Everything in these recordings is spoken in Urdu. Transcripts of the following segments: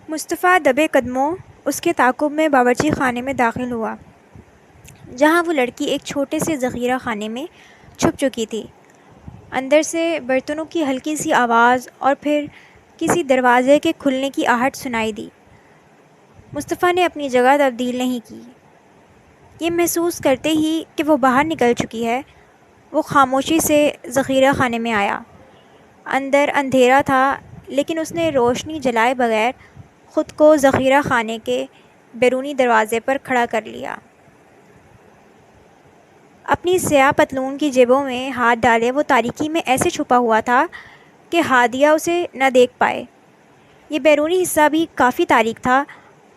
مصطفیٰ دبے قدموں اس کے تعاقب میں باورچی خانے میں داخل ہوا، جہاں وہ لڑکی ایک چھوٹے سے ذخیرہ خانے میں چھپ چکی تھی۔ اندر سے برتنوں کی ہلکی سی آواز اور پھر کسی دروازے کے کھلنے کی آہٹ سنائی دی۔ مصطفیٰ نے اپنی جگہ تبدیل نہیں کی۔ یہ محسوس کرتے ہی کہ وہ باہر نکل چکی ہے، وہ خاموشی سے ذخیرہ خانے میں آیا۔ اندر اندھیرا تھا، لیکن اس نے روشنی جلائے بغیر خود کو ذخیرہ خانے کے بیرونی دروازے پر کھڑا کر لیا۔ اپنی سیاہ پتلون کی جیبوں میں ہاتھ ڈالے وہ تاریکی میں ایسے چھپا ہوا تھا کہ ہادیہ اسے نہ دیکھ پائے۔ یہ بیرونی حصہ بھی کافی تاریک تھا۔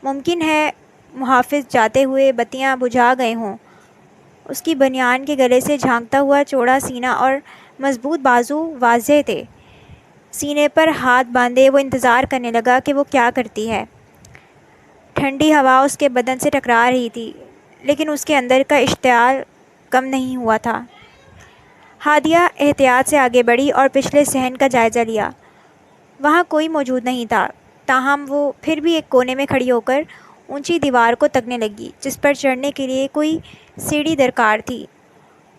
ممکن ہے محافظ جاتے ہوئے بتیاں بجھا گئے ہوں۔ اس کی بنیان کے گلے سے جھانکتا ہوا چوڑا سینہ اور مضبوط بازو واضح تھے۔ سینے پر ہاتھ باندھے وہ انتظار کرنے لگا کہ وہ کیا کرتی ہے۔ ٹھنڈی ہوا اس کے بدن سے ٹکرا رہی تھی، لیکن اس کے اندر کا اشتعال کم نہیں ہوا تھا۔ ہادیہ احتیاط سے آگے بڑھی اور پچھلے صحن کا جائزہ لیا۔ وہاں کوئی موجود نہیں تھا، تاہم وہ پھر بھی ایک کونے میں کھڑی ہو کر اونچی دیوار کو تکنے لگی جس پر چڑھنے کے لیے کوئی سیڑھی درکار تھی۔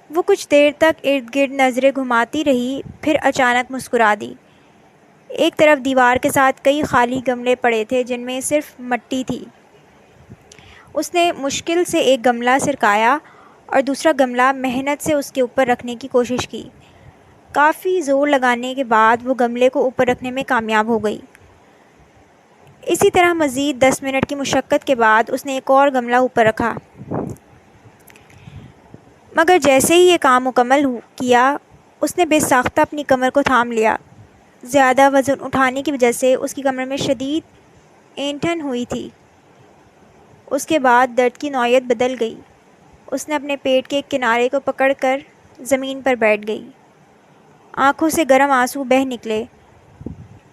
وہ کچھ دیر تک ارد گرد نظریں گھماتی رہی، پھر اچانک مسکرا دی۔ ایک طرف دیوار کے ساتھ کئی خالی گملے پڑے تھے جن میں صرف مٹی تھی۔ اس نے مشکل سے ایک گملہ سرکایا اور دوسرا گملہ محنت سے اس کے اوپر رکھنے کی کوشش کی۔ کافی زور لگانے کے بعد وہ گملے کو اوپر رکھنے میں کامیاب ہو گئی۔ اسی طرح مزید 10 منٹ کی مشقت کے بعد اس نے ایک اور گملہ اوپر رکھا، مگر جیسے ہی یہ کام مکمل کیا اس نے بے ساختہ اپنی کمر کو تھام لیا۔ زیادہ وزن اٹھانے کی وجہ سے اس کی کمر میں شدید اینٹھن ہوئی تھی۔ اس کے بعد درد کی نوعیت بدل گئی۔ اس نے اپنے پیٹ کے ایک کنارے کو پکڑ کر زمین پر بیٹھ گئی۔ آنکھوں سے گرم آنسو بہہ نکلے۔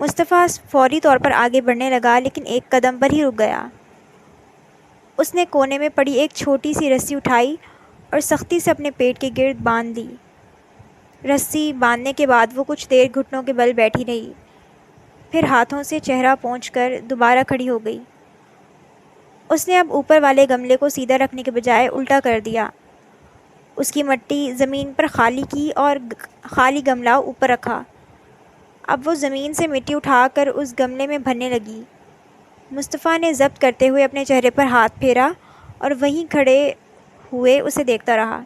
مصطفیٰ فوری طور پر آگے بڑھنے لگا، لیکن ایک قدم پر ہی رک گیا۔ اس نے کونے میں پڑی ایک چھوٹی سی رسی اٹھائی اور سختی سے اپنے پیٹ کے گرد باندھ لی۔ رسی باندھنے کے بعد وہ کچھ دیر گھٹنوں کے بل بیٹھی رہی، پھر ہاتھوں سے چہرہ پونچھ کر دوبارہ کھڑی ہو گئی۔ اس نے اب اوپر والے گملے کو سیدھا رکھنے کے بجائے الٹا کر دیا۔ اس کی مٹی زمین پر خالی کی اور خالی گملہ اوپر رکھا۔ اب وہ زمین سے مٹی اٹھا کر اس گملے میں بھرنے لگی۔ مصطفیٰ نے ضبط کرتے ہوئے اپنے چہرے پر ہاتھ پھیرا اور وہیں کھڑے ہوئے اسے دیکھتا رہا۔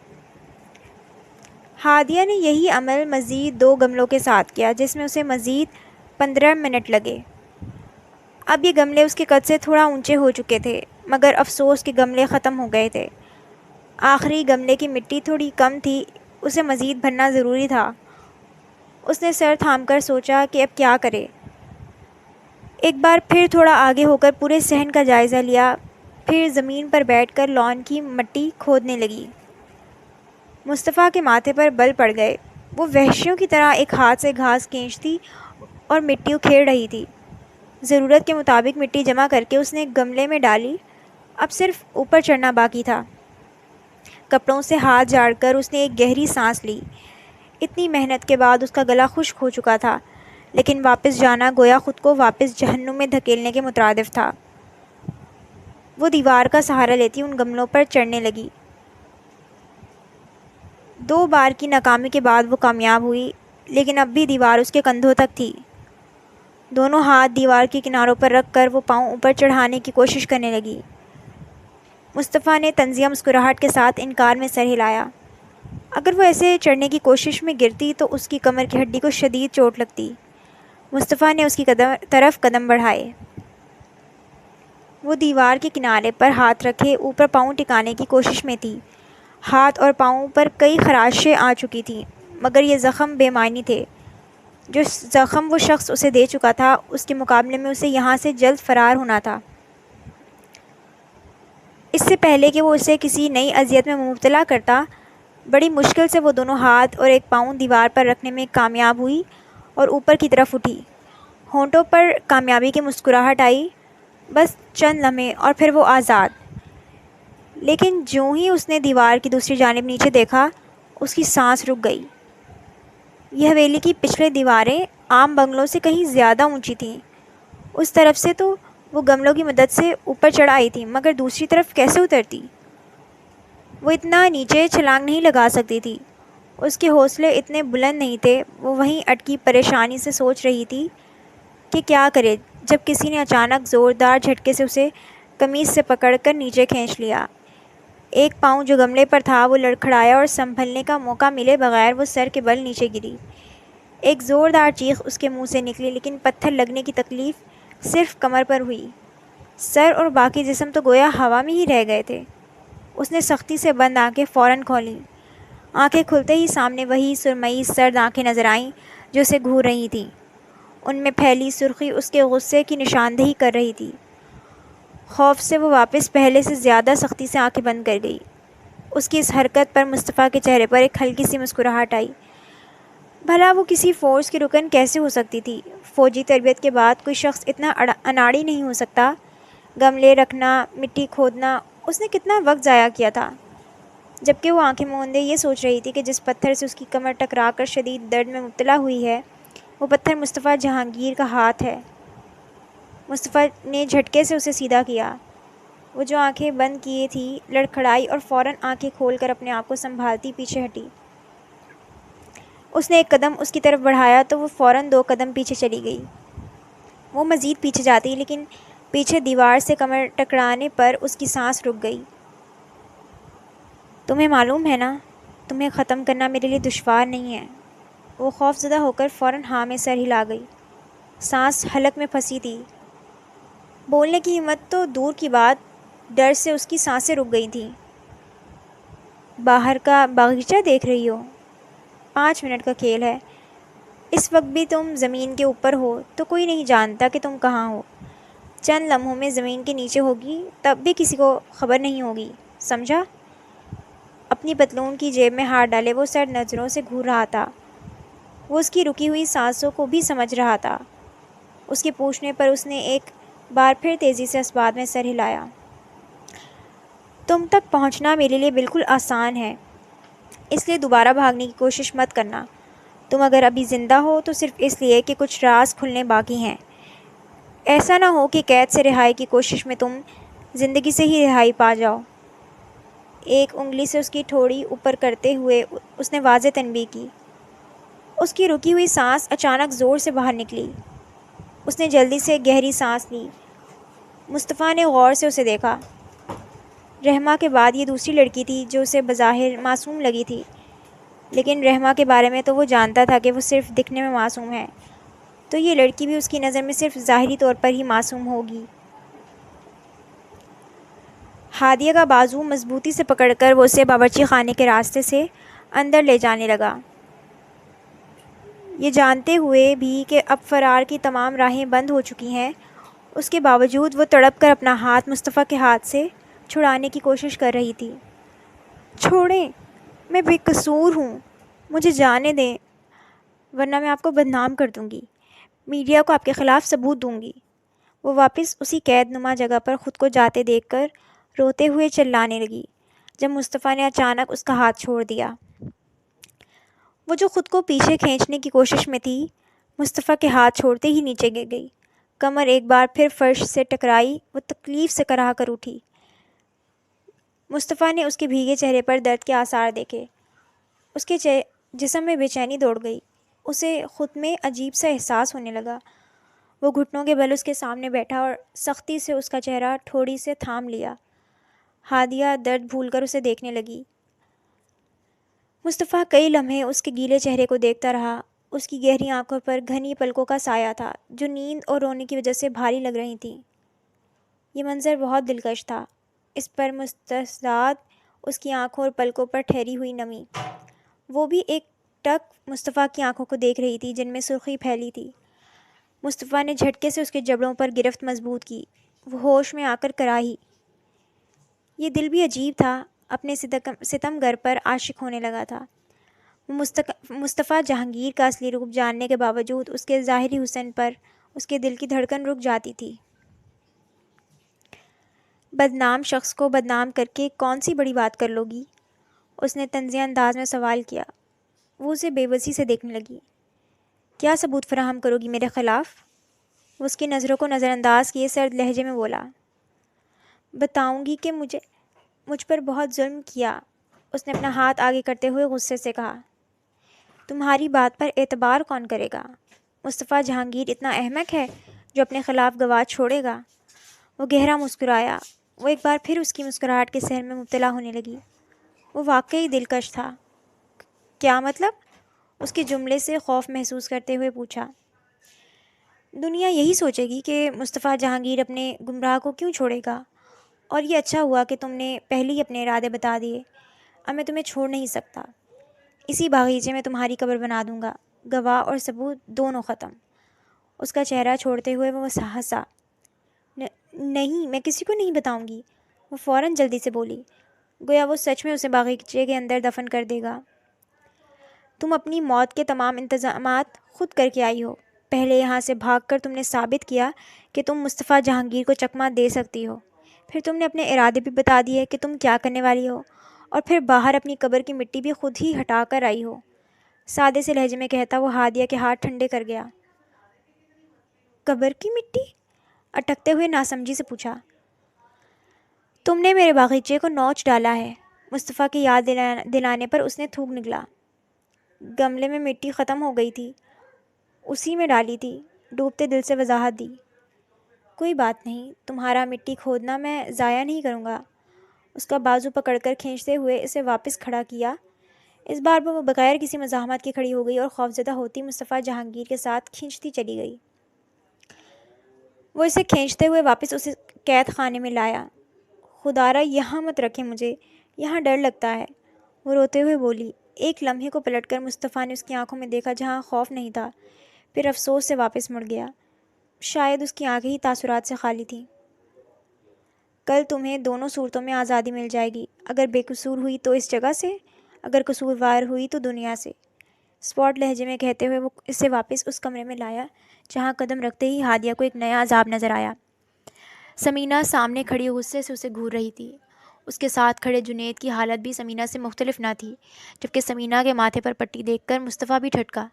ہادیہ نے یہی عمل مزید 2 گملوں کے ساتھ کیا، جس میں اسے مزید 15 منٹ لگے۔ اب یہ گملے اس کے قد سے تھوڑا اونچے ہو چکے تھے، مگر افسوس کہ گملے ختم ہو گئے تھے۔ آخری گملے کی مٹی تھوڑی کم تھی، اسے مزید بھرنا ضروری تھا۔ اس نے سر تھام کر سوچا کہ اب کیا کرے۔ ایک بار پھر تھوڑا آگے ہو کر پورے صحن کا جائزہ لیا، پھر زمین پر بیٹھ کر لان کی مٹی کھودنے لگی۔ مصطفیٰ کے ماتھے پر بل پڑ گئے۔ وہ وحشیوں کی طرح ایک ہاتھ سے گھاس کھینچتی اور مٹی اکھیڑ رہی تھی۔ ضرورت کے مطابق مٹی جمع کر کے اس نے گملے میں ڈالی۔ اب صرف اوپر چڑھنا باقی تھا۔ کپڑوں سے ہاتھ جھاڑ کر اس نے ایک گہری سانس لی۔ اتنی محنت کے بعد اس کا گلا خشک ہو چکا تھا، لیکن واپس جانا گویا خود کو واپس جہنم میں دھکیلنے کے مترادف تھا۔ وہ دیوار کا سہارا لیتی ان گملوں پر چڑھنے لگی۔ 2 بار کی ناکامی کے بعد وہ کامیاب ہوئی، لیکن اب بھی دیوار اس کے کندھوں تک تھی۔ دونوں ہاتھ دیوار کے کناروں پر رکھ کر وہ پاؤں اوپر چڑھانے کی کوشش کرنے لگی۔ مصطفیٰ نے طنزیہ مسکراہٹ کے ساتھ انکار میں سر ہلایا۔ اگر وہ ایسے چڑھنے کی کوشش میں گرتی تو اس کی کمر کی ہڈی کو شدید چوٹ لگتی۔ مصطفیٰ نے اس کی طرف قدم بڑھائے۔ وہ دیوار کے کنارے پر ہاتھ رکھے اوپر پاؤں ٹکانے کی کوشش میں تھی۔ ہاتھ اور پاؤں پر کئی خراشیں آ چکی تھیں، مگر یہ زخم بے معنی تھے۔ جو زخم وہ شخص اسے دے چکا تھا، اس کے مقابلے میں اسے یہاں سے جلد فرار ہونا تھا۔ اس سے پہلے کہ وہ اسے کسی نئی اذیت میں مبتلا کرتا، بڑی مشکل سے وہ دونوں ہاتھ اور ایک پاؤں دیوار پر رکھنے میں کامیاب ہوئی اور اوپر کی طرف اٹھی۔ ہونٹوں پر کامیابی کی مسکراہٹ آئی۔ بس چند لمحے اور پھر وہ آزاد۔ لیکن جوں ہی اس نے دیوار کی دوسری جانب نیچے دیکھا، اس کی سانس رک گئی۔ یہ حویلی کی پچھلے دیواریں عام بنگلوں سے کہیں زیادہ اونچی تھیں۔ اس طرف سے تو وہ گملوں کی مدد سے اوپر چڑھ آئی تھی، مگر دوسری طرف کیسے اترتی؟ وہ اتنا نیچے چھلانگ نہیں لگا سکتی تھی، اس کے حوصلے اتنے بلند نہیں تھے۔ وہ وہیں اٹکی پریشانی سے سوچ رہی تھی کہ کیا کرے، جب کسی نے اچانک زوردار جھٹکے سے اسے قمیص سے پکڑ کر نیچے کھینچ لیا۔ ایک پاؤں جو گملے پر تھا وہ لڑکھڑایا اور سنبھلنے کا موقع ملے بغیر وہ سر کے بل نیچے گری۔ ایک زوردار چیخ اس کے منہ سے نکلی، لیکن پتھر لگنے کی تکلیف صرف کمر پر ہوئی۔ سر اور باقی جسم تو گویا ہوا میں ہی رہ گئے تھے۔ اس نے سختی سے بند آنکھیں فوراً کھولیں۔ آنکھیں کھلتے ہی سامنے وہی سرمئی سرد آنکھیں نظر آئیں جو اسے گھور رہی تھیں۔ ان میں پھیلی سرخی اس کے غصے کی نشاندہی کر رہی تھی۔ خوف سے وہ واپس پہلے سے زیادہ سختی سے آنکھیں بند کر گئی۔ اس کی اس حرکت پر مصطفیٰ کے چہرے پر ایک ہلکی سی مسکراہٹ آئی۔ بھلا وہ کسی فورس کی رکن کیسے ہو سکتی تھی؟ فوجی تربیت کے بعد کوئی شخص اتنا اناڑی نہیں ہو سکتا۔ گملے رکھنا، مٹی کھودنا، اس نے کتنا وقت ضائع کیا تھا، جبکہ وہ آنکھیں موندے یہ سوچ رہی تھی کہ جس پتھر سے اس کی کمر ٹکرا کر شدید درد میں مبتلا ہوئی ہے، وہ پتھر مصطفیٰ جہانگیر کا ہاتھ ہے۔ مصطفیٰ نے جھٹکے سے اسے سیدھا کیا۔ وہ جو آنکھیں بند کیے تھی لڑکھڑائی اور فوراً آنکھیں کھول کر اپنے آپ کو سنبھالتی پیچھے ہٹی۔ اس نے ایک قدم اس کی طرف بڑھایا تو وہ فوراً 2 قدم پیچھے چلی گئی۔ وہ مزید پیچھے جاتی، لیکن پیچھے دیوار سے کمر ٹکرانے پر اس کی سانس رک گئی۔ تمہیں معلوم ہے نا، تمہیں ختم کرنا میرے لیے دشوار نہیں ہے۔ وہ خوف زدہ ہو کر فوراً ہاں میں سر ہلا گئی۔ سانس حلق میں پھنسی تھی۔ بولنے کی ہمت تو دور کی بات، ڈر سے اس کی سانسیں رک گئی تھیں۔ باہر کا باغیچہ دیکھ رہی ہو؟ 5 منٹ کا کھیل ہے۔ اس وقت بھی تم زمین کے اوپر ہو تو کوئی نہیں جانتا کہ تم کہاں ہو۔ چند لمحوں میں زمین کے نیچے ہوگی، تب بھی کسی کو خبر نہیں ہوگی، سمجھا؟ اپنی پتلون کی جیب میں ہاتھ ڈالے وہ سرد نظروں سے گھور رہا تھا۔ وہ اس کی رکی ہوئی سانسوں کو بھی سمجھ رہا تھا۔ اس کے پوچھنے پر اس نے ایک بار پھر تیزی سے اس بات میں سر ہلایا۔ تم تک پہنچنا میرے لیے بالکل آسان ہے، اس لیے دوبارہ بھاگنے کی کوشش مت کرنا۔ تم اگر ابھی زندہ ہو تو صرف اس لیے کہ کچھ راز کھلنے باقی ہیں۔ ایسا نہ ہو کہ قید سے رہائی کی کوشش میں تم زندگی سے ہی رہائی پا جاؤ۔ ایک انگلی سے اس کی ٹھوڑی اوپر کرتے ہوئے اس نے واضح تنبیہ کی۔ اس کی رکی ہوئی سانس اچانک زور سے باہر نکلی۔ اس نے جلدی سے گہری سانس لی۔ مصطفیٰ نے غور سے اسے دیکھا۔ رحمہ کے بعد یہ دوسری لڑکی تھی جو اسے بظاہر معصوم لگی تھی، لیکن رحمہ کے بارے میں تو وہ جانتا تھا کہ وہ صرف دکھنے میں معصوم ہے، تو یہ لڑکی بھی اس کی نظر میں صرف ظاہری طور پر ہی معصوم ہوگی۔ ہادیہ کا بازو مضبوطی سے پکڑ کر وہ اسے باورچی خانے کے راستے سے اندر لے جانے لگا، یہ جانتے ہوئے بھی کہ اب فرار کی تمام راہیں بند ہو چکی ہیں۔ اس کے باوجود وہ تڑپ کر اپنا ہاتھ مصطفیٰ کے ہاتھ سے چھڑانے کی کوشش کر رہی تھی۔ چھوڑیں، میں بے قصور ہوں، مجھے جانے دیں، ورنہ میں آپ کو بدنام کر دوں گی، میڈیا کو آپ کے خلاف ثبوت دوں گی۔ وہ واپس اسی قید نما جگہ پر خود کو جاتے دیکھ کر روتے ہوئے چلانے لگی، جب مصطفیٰ نے اچانک اس کا ہاتھ چھوڑ دیا۔ وہ جو خود کو پیچھے کھینچنے کی کوشش میں تھی، مصطفیٰ کے ہاتھ چھوڑتے ہی نیچے گر گئی۔ کمر ایک بار پھر فرش سے ٹکرائی، وہ تکلیف سے کراہ کر اٹھی۔ مصطفیٰ نے اس کے بھیگے چہرے پر درد کے آثار دیکھے۔ اس کے جسم میں بے چینی دوڑ گئی، اسے خود میں عجیب سا احساس ہونے لگا۔ وہ گھٹنوں کے بل اس کے سامنے بیٹھا اور سختی سے اس کا چہرہ ٹھوڑی سے تھام لیا۔ ہادیہ درد بھول کر اسے دیکھنے لگی۔ مصطفیٰ کئی لمحے اس کے گیلے چہرے کو دیکھتا رہا۔ اس کی گہری آنکھوں پر گھنی پلکوں کا سایہ تھا جو نیند اور رونے کی وجہ سے بھاری لگ رہی تھیں۔ یہ منظر بہت دلکش تھا، اس پر مستعد اس کی آنکھوں اور پلکوں پر ٹھہری ہوئی نمی۔ وہ بھی ایک ٹک مصطفیٰ کی آنکھوں کو دیکھ رہی تھی جن میں سرخی پھیلی تھی۔ مصطفیٰ نے جھٹکے سے اس کے جبڑوں پر گرفت مضبوط کی۔ وہ ہوش میں آ کر کراہی۔ یہ دل بھی عجیب تھا، اپنے ستم گر پر عاشق ہونے لگا تھا۔ مصطفیٰ جہانگیر کا اصلی روپ جاننے کے باوجود اس کے ظاہری حسن پر اس کے دل کی دھڑکن رک جاتی تھی۔ بدنام شخص کو بدنام کر کے کون سی بڑی بات کر لو گی؟ اس نے طنزیہ انداز میں سوال کیا۔ وہ اسے بے بسی سے دیکھنے لگی۔ کیا ثبوت فراہم کرو گی میرے خلاف؟ وہ اس کی نظروں کو نظر انداز کیے سرد لہجے میں بولا، بتاؤں گی کہ مجھ پر بہت ظلم کیا۔ اس نے اپنا ہاتھ آگے کرتے ہوئے غصے سے کہا، تمہاری بات پر اعتبار کون کرے گا؟ مصطفیٰ جہانگیر اتنا احمق ہے جو اپنے خلاف گواہ چھوڑے گا؟ وہ گہرا مسکرایا۔ وہ ایک بار پھر اس کی مسکراہٹ کے سحر میں مبتلا ہونے لگی۔ وہ واقعی دلکش تھا۔ کیا مطلب؟ اس کے جملے سے خوف محسوس کرتے ہوئے پوچھا۔ دنیا یہی سوچے گی کہ مصطفیٰ جہانگیر اپنے گمراہ کو کیوں چھوڑے گا، اور یہ اچھا ہوا کہ تم نے پہلے ہی اپنے ارادے بتا دیے۔ اب میں تمہیں چھوڑ نہیں سکتا۔ اسی باغیچے میں تمہاری قبر بنا دوں گا، گواہ اور ثبوت دونوں ختم۔ اس کا چہرہ چھوڑتے ہوئے وہ ہنسا۔ نہیں، میں کسی کو نہیں بتاؤں گی، وہ فوراً جلدی سے بولی، گویا وہ سچ میں اسے باغیچے کے اندر دفن کر دے گا۔ تم اپنی موت کے تمام انتظامات خود کر کے آئی ہو۔ پہلے یہاں سے بھاگ کر تم نے ثابت کیا کہ تم مصطفیٰ جہانگیر کو چکمہ دے سکتی ہو۔ پھر تم نے اپنے ارادے بھی بتا دیے کہ تم کیا کرنے والی ہو، اور پھر باہر اپنی قبر کی مٹی بھی خود ہی ہٹا کر آئی ہو۔ سادے سے لہجے میں کہتا وہ ہادیہ کے ہاتھ ٹھنڈے کر گیا۔ قبر کی مٹی؟ اٹکتے ہوئے ناسمجھی سے پوچھا۔ تم نے میرے باغیچے کو نوچ ڈالا ہے۔ مصطفیٰ کی یاد دلانے پر اس نے تھوک نکلا۔ گملے میں مٹی ختم ہو گئی تھی، اسی میں ڈالی تھی، ڈوبتے دل سے وضاحت دی۔ کوئی بات نہیں، تمہارا مٹی کھودنا میں ضائع نہیں کروں گا۔ اس کا بازو پکڑ کر کھینچتے ہوئے اسے واپس کھڑا کیا۔ اس بار وہ بغیر کسی مزاحمت کے کھڑی ہو گئی اور خوفزدہ ہوتی مصطفیٰ جہانگیر کے ساتھ کھینچتی چلی گئی۔ وہ اسے کھینچتے ہوئے واپس اسے قید خانے میں لایا۔ خدارا یہاں مت رکھے مجھے، یہاں ڈر لگتا ہے، وہ روتے ہوئے بولی۔ ایک لمحے کو پلٹ کر مصطفیٰ نے اس کی آنکھوں میں دیکھا جہاں خوف نہیں تھا، پھر افسوس سے واپس مڑ گیا۔ شاید اس کی آنکھیں ہی تاثرات سے خالی تھیں۔ کل تمہیں دونوں صورتوں میں آزادی مل جائے گی، اگر بے قصور ہوئی تو اس جگہ سے، اگر قصوروار ہوئی تو دنیا سے، اسپاٹ لہجے میں کہتے ہوئے وہ اسے واپس اس کمرے میں لایا جہاں قدم رکھتے ہی ہادیہ کو ایک نیا عذاب نظر آیا۔ سمینہ سامنے کھڑی غصے سے اسے گھور رہی تھی۔ اس کے ساتھ کھڑے جنید کی حالت بھی سمینہ سے مختلف نہ تھی، جبکہ سمینہ کے ماتھے پر پٹی دیکھ کر مصطفیٰ بھی ٹھٹکا۔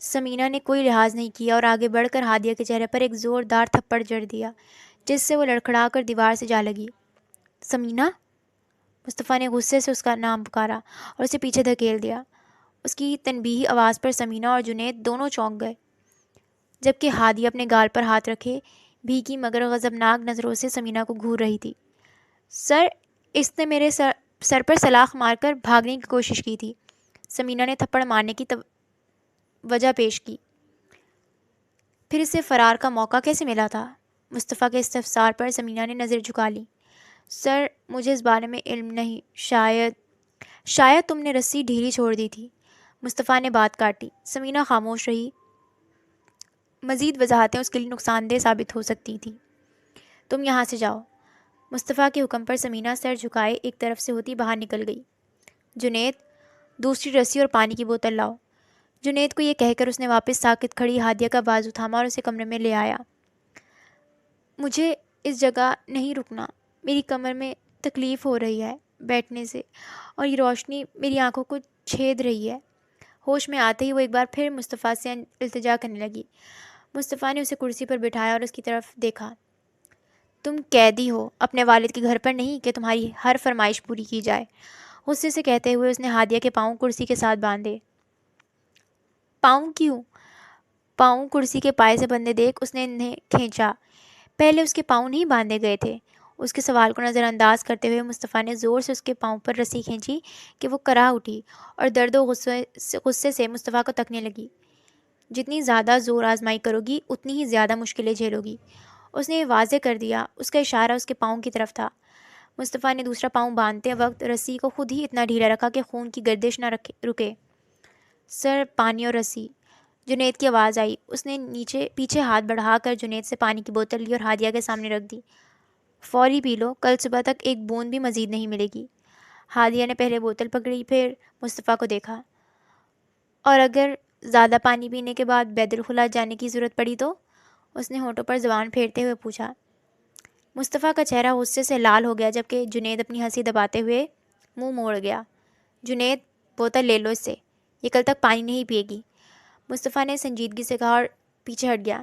سمینہ نے کوئی لحاظ نہیں کیا اور آگے بڑھ کر ہادیہ کے چہرے پر ایک زوردار تھپڑ جڑ دیا، جس سے وہ لڑکھڑا کر دیوار سے جا لگی۔ سمینہ! مصطفیٰ نے غصے سے اس کا نام پکارا اور اسے پیچھے دھکیل دیا۔ اس کی تنبیہی آواز پر سمینہ اور جنید دونوں چونک گئے، جبکہ ہادیہ اپنے گال پر ہاتھ رکھے بھیگی مگر غضبناک نظروں سے سمینہ کو گھور رہی تھی۔ سر، اس نے میرے سر پر سلاخ مار کر بھاگنے کی کوشش کی تھی، سمینہ نے تھپڑ مارنے کی وجہ پیش کی۔ پھر اسے فرار کا موقع کیسے ملا تھا؟ مصطفیٰ کے استفسار پر سمینہ نے نظر جھکا لی۔ سر، مجھے اس بارے میں علم نہیں، شاید تم نے رسی ڈھیلی چھوڑ دی تھی۔ مصطفیٰ نے بات کاٹی۔ سمینہ خاموش رہی۔ مزید وضاحتیں اس کے لیے نقصان دہ ثابت ہو سکتی تھیں۔ تم یہاں سے جاؤ۔ مصطفیٰ کے حکم پر سمینہ سر جھکائے ایک طرف سے ہوتی باہر نکل گئی۔ جنید، دوسری رسی اور پانی کی بوتل لاؤ۔ جنید کو یہ کہہ کر اس نے واپس ساکت کھڑی ہادیہ کا بازو تھاما اور اسے کمرے میں لے آیا۔ مجھے اس جگہ نہیں رکنا، میری کمر میں تکلیف ہو رہی ہے بیٹھنے سے، اور یہ روشنی میری آنکھوں کو چھید رہی ہے۔ ہوش میں آتے ہی وہ ایک بار پھر مصطفیٰ سے التجا کرنے لگی۔ مصطفیٰ نے اسے کرسی پر بٹھایا اور اس کی طرف دیکھا۔ تم قیدی ہو، اپنے والد کے گھر پر نہیں کہ تمہاری ہر فرمائش پوری کی جائے۔ غصے سے کہتے ہوئے اس نے ہادیہ کے پاؤں کرسی کے ساتھ باندھے۔ پاؤں کیوں؟ پاؤں کرسی کے پائے سے بندھے دیکھ اس نے انہیں کھینچا۔ پہلے اس کے پاؤں نہیں باندھے گئے تھے؟ اس کے سوال کو نظر انداز کرتے ہوئے مصطفیٰ نے زور سے اس کے پاؤں پر رسی کھینچی کہ وہ کراہ اٹھی اور درد و غصے سے مصطفیٰ کو تکنے لگی۔ جتنی زیادہ زور آزمائی کرو گی اتنی ہی زیادہ مشکلیں جھیلو گی، اس نے یہ واضح کر دیا۔ اس کا اشارہ اس کے پاؤں کی طرف تھا۔ مصطفیٰ نے دوسرا پاؤں باندھتے وقت رسی کو خود ہی اتنا ڈھیلا رکھا کہ خون کی گردش نہ رکے۔ سر، پانی اور رسی، جنید کی آواز آئی۔ اس نے پیچھے ہاتھ بڑھا کر جنید سے پانی کی بوتل لی اور ہادیہ کے سامنے رکھ دی۔ فوری پی لو، کل صبح تک ایک بوند بھی مزید نہیں ملے گی۔ ہادیہ نے پہلے بوتل پکڑی، پھر مصطفیٰ کو دیکھا۔ اور اگر زیادہ پانی پینے کے بعد بیت الخلاء جانے کی ضرورت پڑی تو؟ اس نے ہونٹوں پر زبان پھیرتے ہوئے پوچھا۔ مصطفیٰ کا چہرہ غصے سے لال ہو گیا، جبکہ جنید اپنی ہنسی دباتے ہوئے منہ موڑ گیا۔ جنید، بوتل لے لو اس سے، یہ کل تک پانی نہیں پیے گی، مصطفیٰ نے سنجیدگی سے کہا اور پیچھے ہٹ گیا۔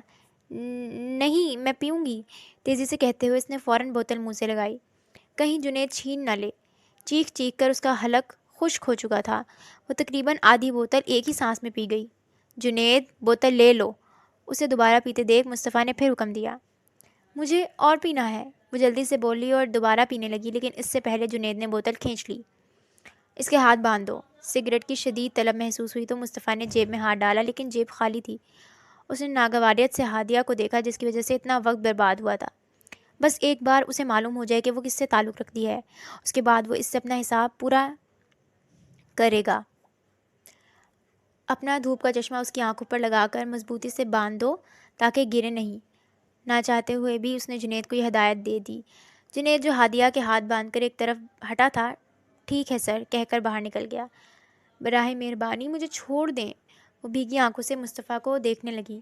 نہیں میں پیوں گی، تیزی سے کہتے ہوئے اس نے فوراً بوتل منہ سے لگائی، کہیں جنید چھین نہ لے۔ چیخ چیخ کر اس کا حلق خشک ہو چکا تھا، وہ تقریباً آدھی بوتل ایک ہی سانس میں پی گئی۔ جنید بوتل لے لو، اسے دوبارہ پیتے دیکھ مصطفیٰ نے پھر حکم دیا۔ مجھے اور پینا ہے، وہ جلدی سے بولی اور دوبارہ پینے لگی، لیکن اس سے پہلے جنید نے بوتل کھینچ لی۔ اس کے ہاتھ باندھ دو۔ سگریٹ کی شدید طلب محسوس ہوئی تو مصطفیٰ نے جیب میں ہاتھ ڈالا، لیکن جیب خالی تھی۔ اس نے ناگواریت سے ہادیہ کو دیکھا جس کی وجہ سے اتنا وقت برباد ہوا تھا۔ بس ایک بار اسے معلوم ہو جائے کہ وہ کس سے تعلق رکھتی ہے، اس کے بعد وہ اس سے اپنا حساب پورا کرے گا۔ اپنا دھوپ کا چشمہ اس کی آنکھوں پر لگا کر مضبوطی سے باندھ دو تاکہ گرے نہیں۔ نہ چاہتے ہوئے بھی اس نے جنید کو یہ ہدایت دے دی۔ جنید جو ہادیہ کے ہاتھ باندھ کر ایک طرف ہٹا تھا، ٹھیک ہے سر کہہ کر باہر نکل گیا۔ براہ مہربانی مجھے چھوڑ دیں، وہ بھیگی آنکھوں سے مصطفیٰ کو دیکھنے لگی۔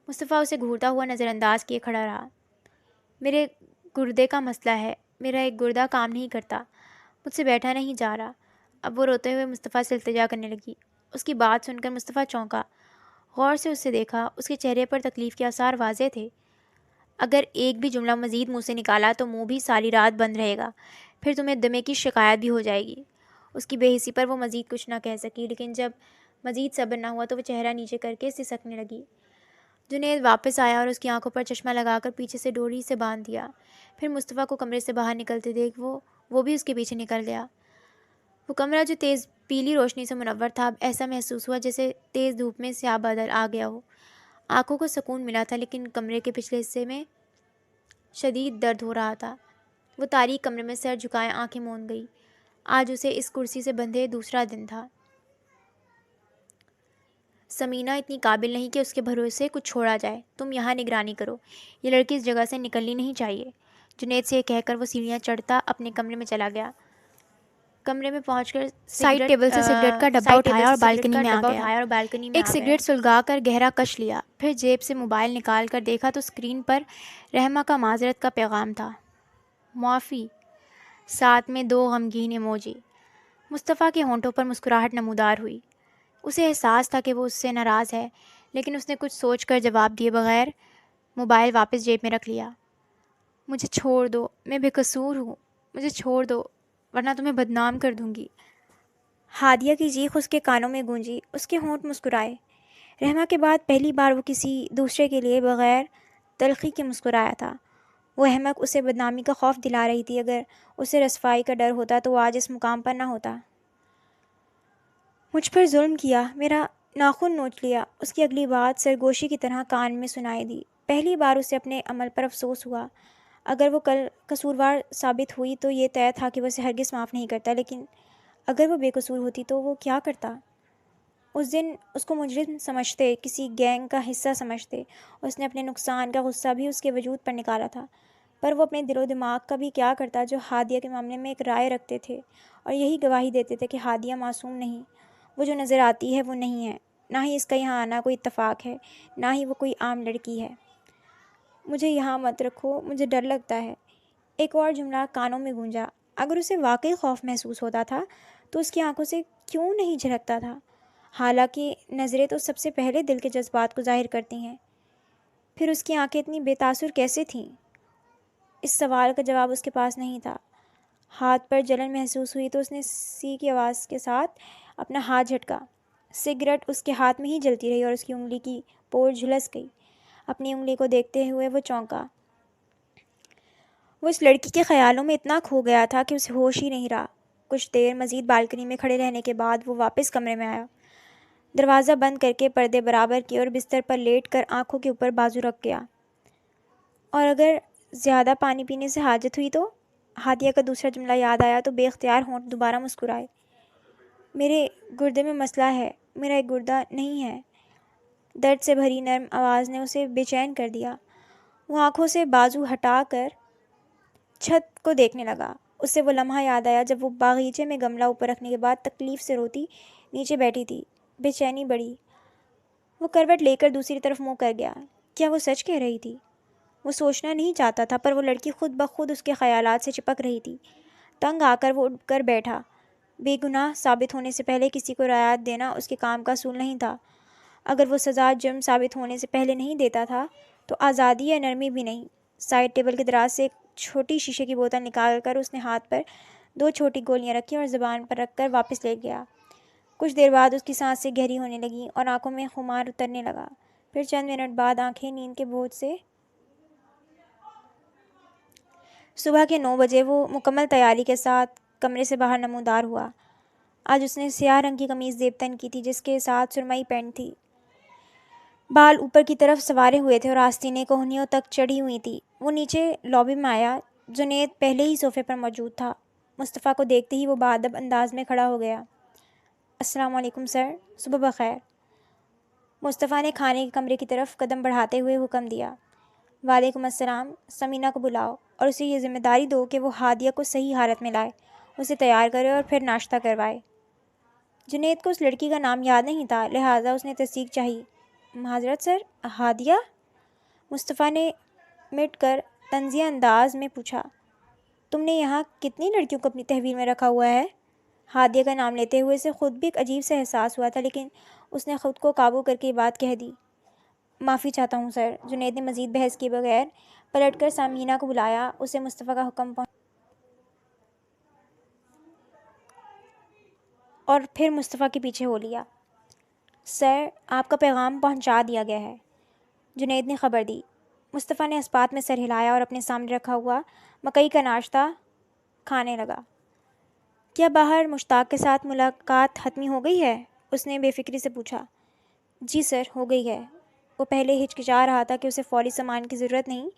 مصطفیٰ اسے گھورتا ہوا نظر انداز کیے کھڑا رہا۔ میرے گردے کا مسئلہ ہے، میرا ایک گردہ کام نہیں کرتا، مجھ سے بیٹھا نہیں جا رہا۔ اب وہ روتے ہوئے مصطفیٰ سے التجا کرنے لگی۔ اس کی بات سن کر مصطفیٰ چونکا، غور سے اسے دیکھا، اس کے چہرے پر تکلیف کے آثار واضح تھے۔ اگر ایک بھی جملہ مزید منہ سے نکالا تو منہ بھی ساری رات بند رہے گا، پھر تمہیں دمے کی شکایت بھی ہو جائے گی۔ اس کی بے حسی پر وہ مزید کچھ نہ کہہ سکی، لیکن جب مزید صبر نہ ہوا تو وہ چہرہ نیچے کر کے سسکنے لگی۔ جنید واپس آیا اور اس کی آنکھوں پر چشمہ لگا کر پیچھے سے ڈوری سے باندھ دیا۔ پھر مصطفیٰ کو کمرے سے باہر نکلتے دیکھ وہ بھی اس کے پیچھے نکل گیا۔ وہ کمرہ جو تیز پیلی روشنی سے منور تھا، اب ایسا محسوس ہوا جیسے تیز دھوپ میں سیاہ بادل آ گیا ہو۔ آنکھوں کو سکون ملا تھا، لیکن کمرے کے پچھلے حصے میں شدید درد ہو رہا تھا۔ وہ تاریک کمرے میں سر جھکائے آنکھیں موند گئی۔ آج اسے اس کرسی سے بندھے دوسرا دن تھا۔ سمینہ اتنی قابل نہیں کہ اس کے بھروسے کچھ چھوڑا جائے، تم یہاں نگرانی کرو، یہ لڑکی اس جگہ سے نکلنی نہیں چاہیے۔ جنید سے یہ کہہ کر وہ سیڑھیاں چڑھتا اپنے کمرے میں چلا گیا۔ کمرے میں پہنچ کر سائڈ ٹیبل سے سگریٹ کا ڈبہ اٹھایا اور بالکنی میں آ گیا۔ ایک سگریٹ سلگا کر گہرا کش لیا، پھر جیب سے موبائل نکال کر دیکھا تو اسکرین پر رحمہ کا معذرت کا پیغام تھا، معافی، ساتھ میں 2 غمگین ایموجی۔ مصطفیٰ کے ہونٹوں پر مسکراہٹ نمودار ہوئی۔ اسے احساس تھا کہ وہ اس سے ناراض ہے، لیکن اس نے کچھ سوچ کر جواب دیے بغیر موبائل واپس جیب میں رکھ لیا۔ مجھے چھوڑ دو، میں بے قصور ہوں، مجھے چھوڑ دو ورنہ تمہیں بدنام کر دوں گی۔ ہادیہ کی چیخ اس کے کانوں میں گونجی، اس کے ہونٹ مسکرائے۔ رحمہ کے بعد پہلی بار وہ کسی دوسرے کے لیے بغیر تلخی کے مسکرایا تھا۔ وہ احمق اسے بدنامی کا خوف دلا رہی تھی، اگر اسے رسوائی کا ڈر ہوتا تو وہ آج اس مقام پر نہ ہوتا۔ مجھ پر ظلم کیا، میرا ناخن نوچ لیا، اس کی اگلی بات سرگوشی کی طرح کان میں سنائی دی۔ پہلی بار اسے اپنے عمل پر افسوس ہوا۔ اگر وہ کل قصوروار ثابت ہوئی تو یہ طے تھا کہ وہ اسے ہرگز معاف نہیں کرتا، لیکن اگر وہ بے قصور ہوتی تو وہ کیا کرتا؟ اس دن اس کو مجرم سمجھتے، کسی گینگ کا حصہ سمجھتے۔ اس نے اپنے نقصان کا غصہ بھی اس کے وجود پر نکالا تھا، پر وہ اپنے دل و دماغ کا بھی کیا کرتا جو ہادیہ کے معاملے میں ایک رائے رکھتے تھے اور یہی گواہی دیتے تھے کہ ہادیہ معصوم نہیں، وہ جو نظر آتی ہے وہ نہیں ہے، نہ ہی اس کا یہاں آنا کوئی اتفاق ہے، نہ ہی وہ کوئی عام لڑکی ہے۔ مجھے یہاں مت رکھو، مجھے ڈر لگتا ہے۔ ایک اور جملہ کانوں میں گونجا۔ اگر اسے واقعی خوف محسوس ہوتا تھا تو اس کی آنکھوں سے کیوں نہیں جھلکتا تھا؟ حالانکہ نظریں تو سب سے پہلے دل کے جذبات کو ظاہر کرتی ہیں، پھر اس کی آنکھیں اتنی بے تاثر کیسے تھیں؟ اس سوال کا جواب اس کے پاس نہیں تھا۔ ہاتھ پر جلن محسوس ہوئی تو اس نے سی کی آواز کے ساتھ اپنا ہاتھ جھٹکا۔ سگریٹ اس کے ہاتھ میں ہی جلتی رہی اور اس کی انگلی کی پور جھلس گئی۔ اپنی انگلی کو دیکھتے ہوئے وہ چونکا۔ وہ اس لڑکی کے خیالوں میں اتنا کھو گیا تھا کہ اسے ہوش ہی نہیں رہا۔ کچھ دیر مزید بالکنی میں کھڑے رہنے کے بعد وہ واپس کمرے میں آیا، دروازہ بند کر کے پردے برابر کیے اور بستر پر لیٹ کر آنکھوں کے اوپر بازو رکھ گیا۔ اور اگر زیادہ پانی پینے سے حاجت ہوئی تو؟ ہادیہ کا دوسرا جملہ یاد آیا تو بے اختیار ہونٹ دوبارہ مسکرائے۔ میرے گردے میں مسئلہ ہے، میرا ایک گردہ نہیں ہے۔ درد سے بھری نرم آواز نے اسے بے چین کر دیا۔ وہ آنکھوں سے بازو ہٹا کر چھت کو دیکھنے لگا۔ اسے وہ لمحہ یاد آیا جب وہ باغیچے میں گملہ اوپر رکھنے کے بعد تکلیف سے روتی نیچے بیٹھی تھی۔ بے چینی بڑھی۔ وہ کروٹ لے کر دوسری طرف منہ کر گیا۔ کیا وہ سچ کہہ رہی تھی؟ وہ سوچنا نہیں چاہتا تھا، پر وہ لڑکی خود بخود اس کے خیالات سے چپک رہی تھی۔ تنگ آ کر وہ اٹھ کر بیٹھا۔ بے گناہ ثابت ہونے سے پہلے کسی کو رعایت دینا اس کے کام کا اصول نہیں تھا۔ اگر وہ سزا جرم ثابت ہونے سے پہلے نہیں دیتا تھا تو آزادی یا نرمی بھی نہیں۔ سائڈ ٹیبل کے دراز سے ایک چھوٹی شیشے کی بوتل نکال کر اس نے ہاتھ پر 2 چھوٹی گولیاں رکھی اور زبان پر رکھ کر واپس لے گیا۔ کچھ دیر بعد اس کی سانسیں گہری ہونے لگیں اور آنکھوں میں خمار اترنے لگا۔ پھر چند منٹ بعد آنکھیں نیند کے بوجھ سے صبح کے 9 بجے وہ مکمل تیاری کے ساتھ کمرے سے باہر نمودار ہوا۔ آج اس نے سیاہ رنگ کی قمیض زیب تن کی تھی جس کے ساتھ سرمئی پینٹ تھی۔ بال اوپر کی طرف سنوارے ہوئے تھے اور آستینیں کوہنیوں تک چڑھی ہوئی تھی۔ وہ نیچے لابی میں آیا۔ جنید پہلے ہی صوفے پر موجود تھا۔ مصطفیٰ کو دیکھتے ہی وہ باادب انداز میں کھڑا ہو گیا۔ السلام علیکم سر، صبح بخیر۔ مصطفیٰ نے کھانے کے کمرے کی طرف قدم بڑھاتے ہوئے حکم دیا۔ وعلیکم السلام۔ سمینہ کو بلاؤ اور اسے یہ ذمہ داری دو کہ وہ ہادیہ کو صحیح حالت میں لائے، اسے تیار کرے اور پھر ناشتہ کروائے۔ جنید کو اس لڑکی کا نام یاد نہیں تھا، لہٰذا اس نے تصدیق چاہی۔ معذرت سر، ہادیہ؟ مصطفیٰ نے مٹ کر طنزیہ انداز میں پوچھا۔ تم نے یہاں کتنی لڑکیوں کو اپنی تحویل میں رکھا ہوا ہے؟ ہادیہ کا نام لیتے ہوئے اسے خود بھی ایک عجیب سے احساس ہوا تھا، لیکن اس نے خود کو قابو کر کے یہ بات کہہ دی۔ معافی چاہتا ہوں سر۔ جنید نے مزید بحث کیے بغیر پلٹ کر سمینہ کو بلایا۔ اسے مصطفیٰ کا حکم اور پھر مصطفیٰ کے پیچھے ہو لیا۔ سر، آپ کا پیغام پہنچا دیا گیا ہے، جنید نے خبر دی۔ مصطفیٰ نے اسپات میں سر ہلایا اور اپنے سامنے رکھا ہوا مکئی کا ناشتہ کھانے لگا۔ کیا باہر مشتاق کے ساتھ ملاقات حتمی ہو گئی ہے؟ اس نے بے فکری سے پوچھا۔ جی سر، ہو گئی ہے۔ وہ پہلے ہچکچا رہا تھا کہ اسے فوری سامان کی ضرورت نہیں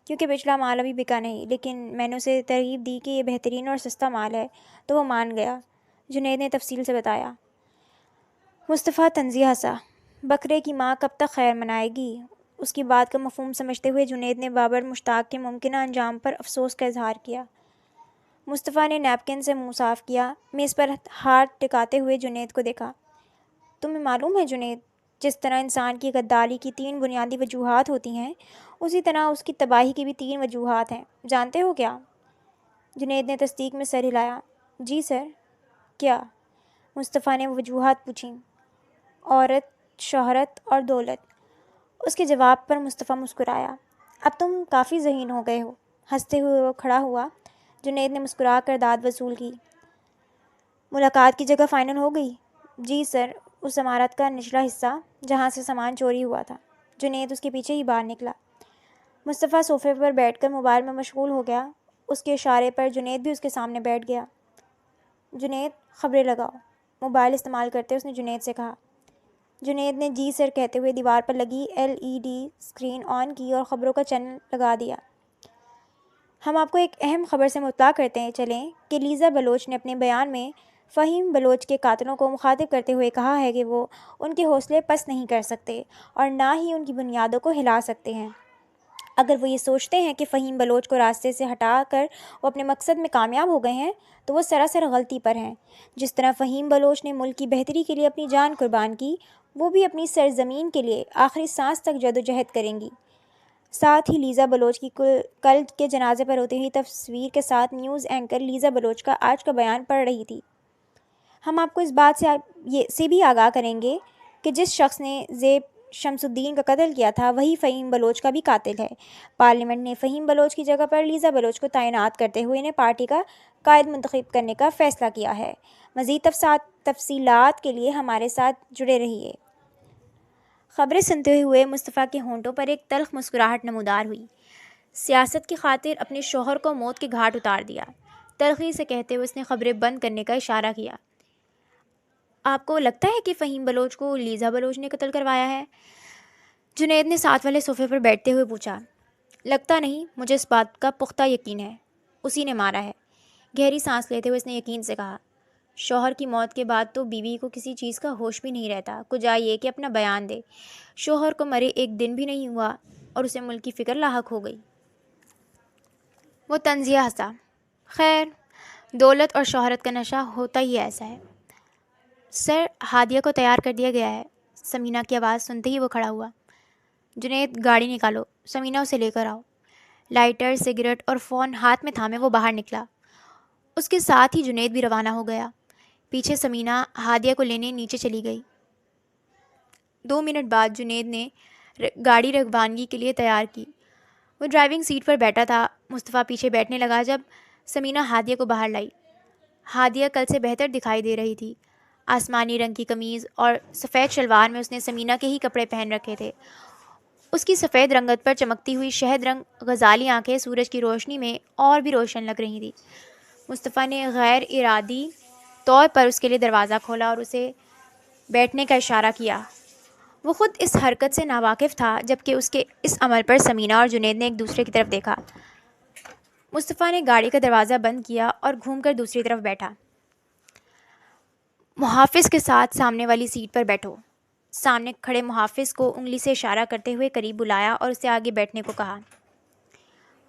کیونکہ پچھلا مال ابھی بکا نہیں، لیکن میں نے اسے ترغیب دی کہ یہ بہترین اور سستا مال ہے تو وہ مان گیا۔ جنید نے تفصیل سے بتایا۔ مصطفیٰ طنزیہ ہنسا۔ بکرے کی ماں کب تک خیر منائے گی؟ اس کی بات کا مفہوم سمجھتے ہوئے جنید نے بابر مشتاق کے ممکنہ انجام پر افسوس کا اظہار کیا۔ مصطفیٰ نے نیپکن سے منہ صاف کیا۔ میز پر ہاتھ ٹکاتے ہوئے جنید کو دیکھا۔ تمہیں معلوم ہے جنید، جس طرح انسان کی غداری کی 3 بنیادی وجوہات ہوتی ہیں، اسی طرح اس کی تباہی کی بھی 3 وجوہات ہیں، جانتے ہو کیا؟ جنید نے تصدیق میں سر ہلایا۔ جی سر۔ کیا؟ مصطفیٰ نے وہ وجوہات پوچھیں۔ عورت، شہرت اور دولت۔ اس کے جواب پر مصطفیٰ مسکرایا۔ اب تم کافی ذہین ہو گئے ہو۔ ہنستے ہوئے وہ کھڑا ہوا۔ جنید نے مسکرا کر داد وصول کی۔ ملاقات کی جگہ فائنل ہو گئی؟ جی سر، اس عمارت کا نچلا حصہ جہاں سے سامان چوری ہوا تھا۔ جنید اس کے پیچھے ہی باہر نکلا۔ مصطفیٰ صوفے پر بیٹھ کر موبائل میں مشغول ہو گیا۔ اس کے اشارے پر جنید بھی اس کے سامنے بیٹھ گیا۔ جنید، خبریں لگاؤ۔ موبائل استعمال کرتے اس نے جنید سے کہا۔ جنید نے جی سر کہتے ہوئے دیوار پر لگی LED اسکرین آن کی اور خبروں کا چینل لگا دیا۔ ہم آپ کو ایک اہم خبر سے مطلع کرتے چلیں کہ لیزا بلوچ نے اپنے بیان میں فہیم بلوچ کے قاتلوں کو مخاطب کرتے ہوئے کہا ہے کہ وہ ان کے حوصلے پست نہیں کر سکتے اور نہ ہی ان کی بنیادوں کو ہلا سکتے ہیں۔ اگر وہ یہ سوچتے ہیں کہ فہیم بلوچ کو راستے سے ہٹا کر وہ اپنے مقصد میں کامیاب ہو گئے ہیں تو وہ سراسر غلطی پر ہیں۔ جس طرح فہیم بلوچ نے ملک کی بہتری کے لیے اپنی جان قربان کی، وہ بھی اپنی سرزمین کے لیے آخری سانس تک جدوجہد کریں گی۔ ساتھ ہی لیزا بلوچ کی کل کے جنازے پر ہوتی ہوئی تصویر کے ساتھ نیوز اینکر لیزا بلوچ کا آج کا بیان پڑھ رہی تھی۔ ہم آپ کو اس بات سے بھی آگاہ کریں گے کہ جس شخص نے زیب شمس الدین کا قتل کیا تھا وہی فہیم بلوچ کا بھی قاتل ہے۔ پارلیمنٹ نے فہیم بلوچ کی جگہ پر لیزا بلوچ کو تعینات کرتے ہوئے انہیں پارٹی کا قائد منتخب کرنے کا فیصلہ کیا ہے۔ مزید تفصیلات کے لیے ہمارے ساتھ جڑے رہیے۔ خبریں سنتے ہوئے مصطفیٰ کے ہونٹوں پر ایک تلخ مسکراہٹ نمودار ہوئی۔ سیاست کی خاطر اپنے شوہر کو موت کے گھاٹ اتار دیا، تلخی سے کہتے ہوئے اس نے خبریں بند کرنے کا اشارہ کیا۔ آپ کو لگتا ہے کہ فہیم بلوچ کو لیزا بلوچ نے قتل کروایا ہے؟ جنید نے ساتھ والے صوفے پر بیٹھتے ہوئے پوچھا۔ لگتا نہیں، مجھے اس بات کا پختہ یقین ہے، اسی نے مارا ہے۔ گہری سانس لیتے ہوئے اس نے یقین سے کہا۔ شوہر کی موت کے بعد تو بیوی کو کسی چیز کا ہوش بھی نہیں رہتا، کجا یہ کہ اپنا بیان دے۔ شوہر کو مرے 1 دن بھی نہیں ہوا اور اسے ملک کی فکر لاحق ہو گئی۔ وہ طنزیہ ہنسا۔ خیر، دولت اور شہرت کا نشہ ہوتا ہی ایسا ہے۔ سر، ہادیہ کو تیار کر دیا گیا ہے۔ سمینہ کی آواز سنتے ہی وہ کھڑا ہوا۔ جنید، گاڑی نکالو، سمینہ اسے لے کر آؤ۔ لائٹر، سگریٹ اور فون ہاتھ میں تھامے وہ باہر نکلا۔ اس کے ساتھ ہی جنید بھی روانہ ہو گیا۔ پیچھے سمینہ ہادیہ کو لینے نیچے چلی گئی۔ 2 منٹ بعد جنید نے گاڑی روانگی کے لیے تیار کی۔ وہ ڈرائیونگ سیٹ پر بیٹھا تھا۔ مصطفیٰ پیچھے بیٹھنے لگا جب سمینہ ہادیہ کو باہر لائی۔ ہادیہ کل سے بہتر دکھائی دے رہی تھی۔ آسمانی رنگ کی قمیض اور سفید شلوار میں اس نے سمینہ کے ہی کپڑے پہن رکھے تھے۔ اس کی سفید رنگت پر چمکتی ہوئی شہد رنگ غزالی آنکھیں سورج کی روشنی میں اور بھی روشن لگ رہی تھیں۔ مصطفیٰ نے غیر ارادی طور پر اس کے لیے دروازہ کھولا اور اسے بیٹھنے کا اشارہ کیا۔ وہ خود اس حرکت سے ناواقف تھا، جبکہ اس کے اس عمل پر سمینہ اور جنید نے ایک دوسرے کی طرف دیکھا۔ مصطفیٰ نے گاڑی کا دروازہ بند کیا اور گھوم کر دوسری طرف بیٹھا۔ محافظ کے ساتھ سامنے والی سیٹ پر بیٹھو۔ سامنے کھڑے محافظ کو انگلی سے اشارہ کرتے ہوئے قریب بلایا اور اسے آگے بیٹھنے کو کہا۔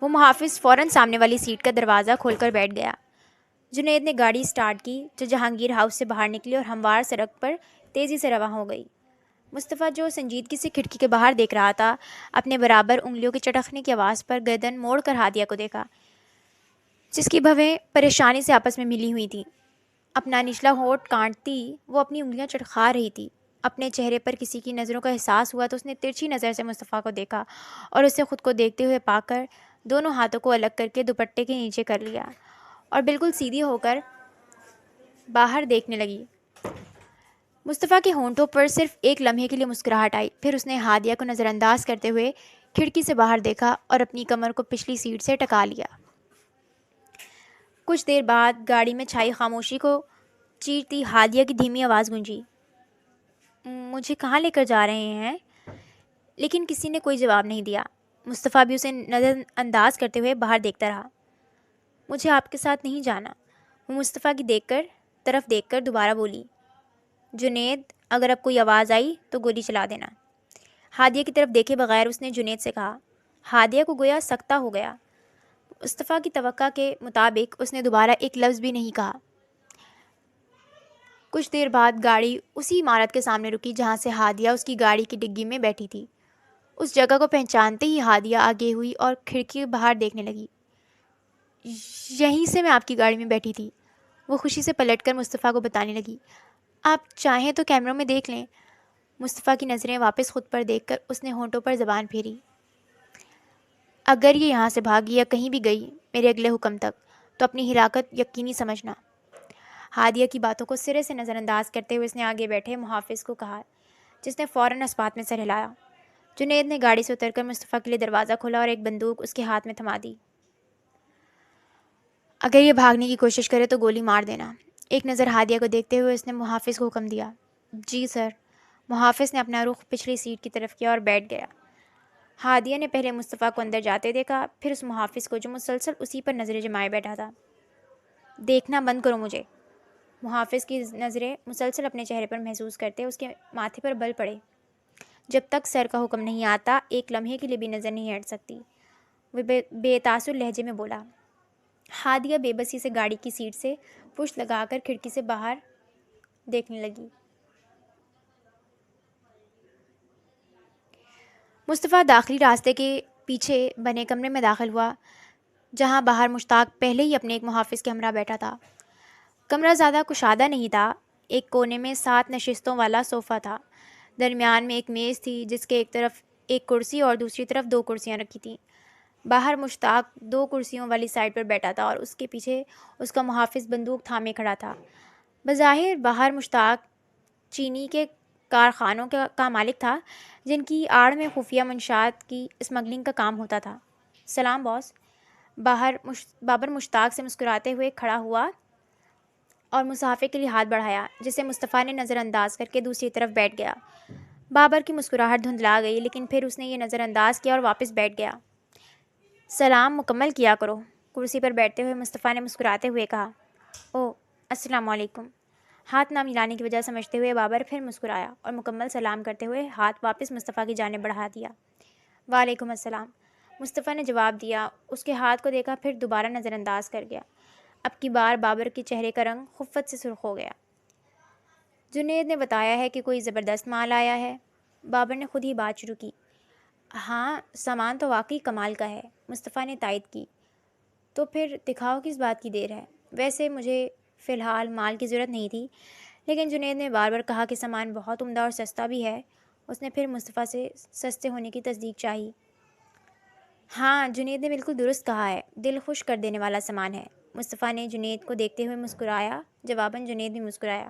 وہ محافظ فوراً سامنے والی سیٹ کا دروازہ کھول کر بیٹھ گیا۔ جنید نے گاڑی سٹارٹ کی جو جہانگیر ہاؤس سے باہر نکلی اور ہموار سڑک پر تیزی سے رواں ہو گئی۔ مصطفیٰ جو سنجیدگی سے کھڑکی کے باہر دیکھ رہا تھا، اپنے برابر انگلیوں کے چٹکنے کی آواز پر گردن موڑ کر ہادیہ کو دیکھا، جس کی بھویں پریشانی سے آپس میں ملی ہوئی تھیں۔ اپنا نچلا ہونٹ کاٹتی وہ اپنی انگلیاں چٹکا رہی تھی۔ اپنے چہرے پر کسی کی نظروں کا احساس ہوا تو اس نے ترچھی نظر سے مصطفیٰ کو دیکھا اور اسے خود کو دیکھتے ہوئے پا کر دونوں ہاتھوں کو الگ کر کے دوپٹے کے نیچے کر لیا اور بالکل سیدھی ہو کر باہر دیکھنے لگی۔ مصطفیٰ کے ہونٹوں پر صرف ایک لمحے کے لیے مسکراہٹ آئی، پھر اس نے ہادیہ کو نظر انداز کرتے ہوئے کھڑکی سے باہر دیکھا اور اپنی کمر کو پچھلی سیٹ سے ٹکا لیا۔ کچھ دیر بعد گاڑی میں چھائی خاموشی کو چیرتی ہادیہ کی دھیمی آواز گونجی، مجھے کہاں لے کر جا رہے ہیں؟ لیکن کسی نے کوئی جواب نہیں دیا۔ مصطفیٰ بھی اسے نظر انداز کرتے ہوئے باہر دیکھتا رہا۔ مجھے آپ کے ساتھ نہیں جانا، وہ مصطفیٰ کی طرف دیکھ کر دوبارہ بولی۔ جنید، اگر اب کوئی آواز آئی تو گولی چلا دینا۔ ہادیہ کی طرف دیکھے بغیر اس نے جنید سے کہا۔ ہادیہ کو گویا سکتہ ہو گیا۔ مصطفیٰ کی توقع کے مطابق اس نے دوبارہ ایک لفظ بھی نہیں کہا۔ کچھ دیر بعد گاڑی اسی عمارت کے سامنے رکی جہاں سے ہادیہ اس کی گاڑی کی ڈگی میں بیٹھی تھی۔ اس جگہ کو پہچانتے ہی ہادیہ آگے ہوئی اور کھڑکی باہر دیکھنے لگی۔ یہیں سے میں آپ کی گاڑی میں بیٹھی تھی، وہ خوشی سے پلٹ کر مصطفیٰ کو بتانے لگی۔ آپ چاہیں تو کیمروں میں دیکھ لیں۔ مصطفیٰ کی نظریں واپس خود پر دیکھ کر اس نے ہونٹوں پر زبان پھیری۔ اگر یہ یہاں سے بھاگی یا کہیں بھی گئی میرے اگلے حکم تک، تو اپنی ہلاکت یقینی سمجھنا۔ ہادیہ کی باتوں کو سرے سے نظر انداز کرتے ہوئے اس نے آگے بیٹھے محافظ کو کہا، جس نے فوراً اس بات میں سر ہلایا۔ جنید نے گاڑی سے اتر کر مصطفیٰ کے لیے دروازہ کھولا اور ایک بندوق اس کے ہاتھ میں تھما دی۔ اگر یہ بھاگنے کی کوشش کرے تو گولی مار دینا۔ ایک نظر ہادیہ کو دیکھتے ہوئے اس نے محافظ کو حکم دیا۔ جی سر۔ محافظ نے اپنا رخ پچھلی سیٹ کی طرف کیا اور بیٹھ گیا۔ ہادیہ نے پہلے مصطفیٰ کو اندر جاتے دیکھا، پھر اس محافظ کو جو مسلسل اسی پر نظریں جمائے بیٹھا تھا۔ دیکھنا بند کرو مجھے۔ محافظ کی نظریں مسلسل اپنے چہرے پر محسوس کرتے اس کے ماتھے پر بل پڑے۔ جب تک سر کا حکم نہیں آتا ایک لمحے کے لیے بھی نظر نہیں ہٹ سکتی، وہ بے تاثر لہجے میں بولا۔ ہادیہ بے بسی سے گاڑی کی سیٹ سے پشت لگا کر کھڑکی سے باہر دیکھنے لگی۔ مصطفیٰ داخلی راستے کے پیچھے بنے کمرے میں داخل ہوا، جہاں باہر مشتاق پہلے ہی اپنے ایک محافظ کے ہمراہ بیٹھا تھا۔ کمرہ زیادہ کشادہ نہیں تھا۔ ایک کونے میں 7 نشستوں والا صوفہ تھا۔ درمیان میں ایک میز تھی جس کے ایک طرف ایک کرسی اور دوسری طرف 2 کرسیاں رکھی تھیں۔ باہر مشتاق 2 کرسیوں والی سائڈ پر بیٹھا تھا اور اس کے پیچھے اس کا محافظ بندوق تھامے کھڑا تھا۔ بظاہر باہر مشتاق چینی کے کارخانوں کا مالک تھا، جن کی آڑ میں خفیہ منشیات کی اسمگلنگ کا کام ہوتا تھا۔ سلام باس۔ بابر مشتاق سے مسکراتے ہوئے کھڑا ہوا اور مصافحے کے لیے ہاتھ بڑھایا، جسے مصطفیٰ نے نظر انداز کر کے دوسری طرف بیٹھ گیا۔ بابر کی مسکراہٹ دھندلا گئی، لیکن پھر اس نے یہ نظر انداز کیا اور واپس بیٹھ گیا۔ سلام مکمل کیا کرو، کرسی پر بیٹھتے ہوئے مصطفیٰ نے مسکراتے ہوئے کہا۔ او السلام علیکم۔ ہاتھ نہ ملانے کی وجہ سمجھتے ہوئے بابر پھر مسکرایا اور مکمل سلام کرتے ہوئے ہاتھ واپس مصطفیٰ کی جانب بڑھا دیا۔ وعلیکم السلام، مصطفیٰ نے جواب دیا۔ اس کے ہاتھ کو دیکھا پھر دوبارہ نظر انداز کر گیا۔ اب کی بار بابر کے چہرے کا رنگ خفت سے سرخ ہو گیا۔ جنید نے بتایا ہے کہ کوئی زبردست مال آیا ہے۔ بابر نے خود ہی بات شروع کی۔ ہاں، سامان تو واقعی کمال کا ہے، مصطفیٰ نے تائید کی۔ تو پھر دکھاؤ کس بات کی دیر ہے؟ ویسے مجھے فی الحال مال کی ضرورت نہیں تھی، لیکن جنید نے بار بار کہا کہ سامان بہت عمدہ اور سستا بھی ہے اس نے پھر مصطفیٰ سے سستے ہونے کی تصدیق چاہی۔ ہاں، جنید نے بالکل درست کہا ہے، دل خوش کر دینے والا سامان ہے۔ مصطفیٰ نے جنید کو دیکھتے ہوئے مسکرایا۔ جواباً جنید بھی مسکرایا۔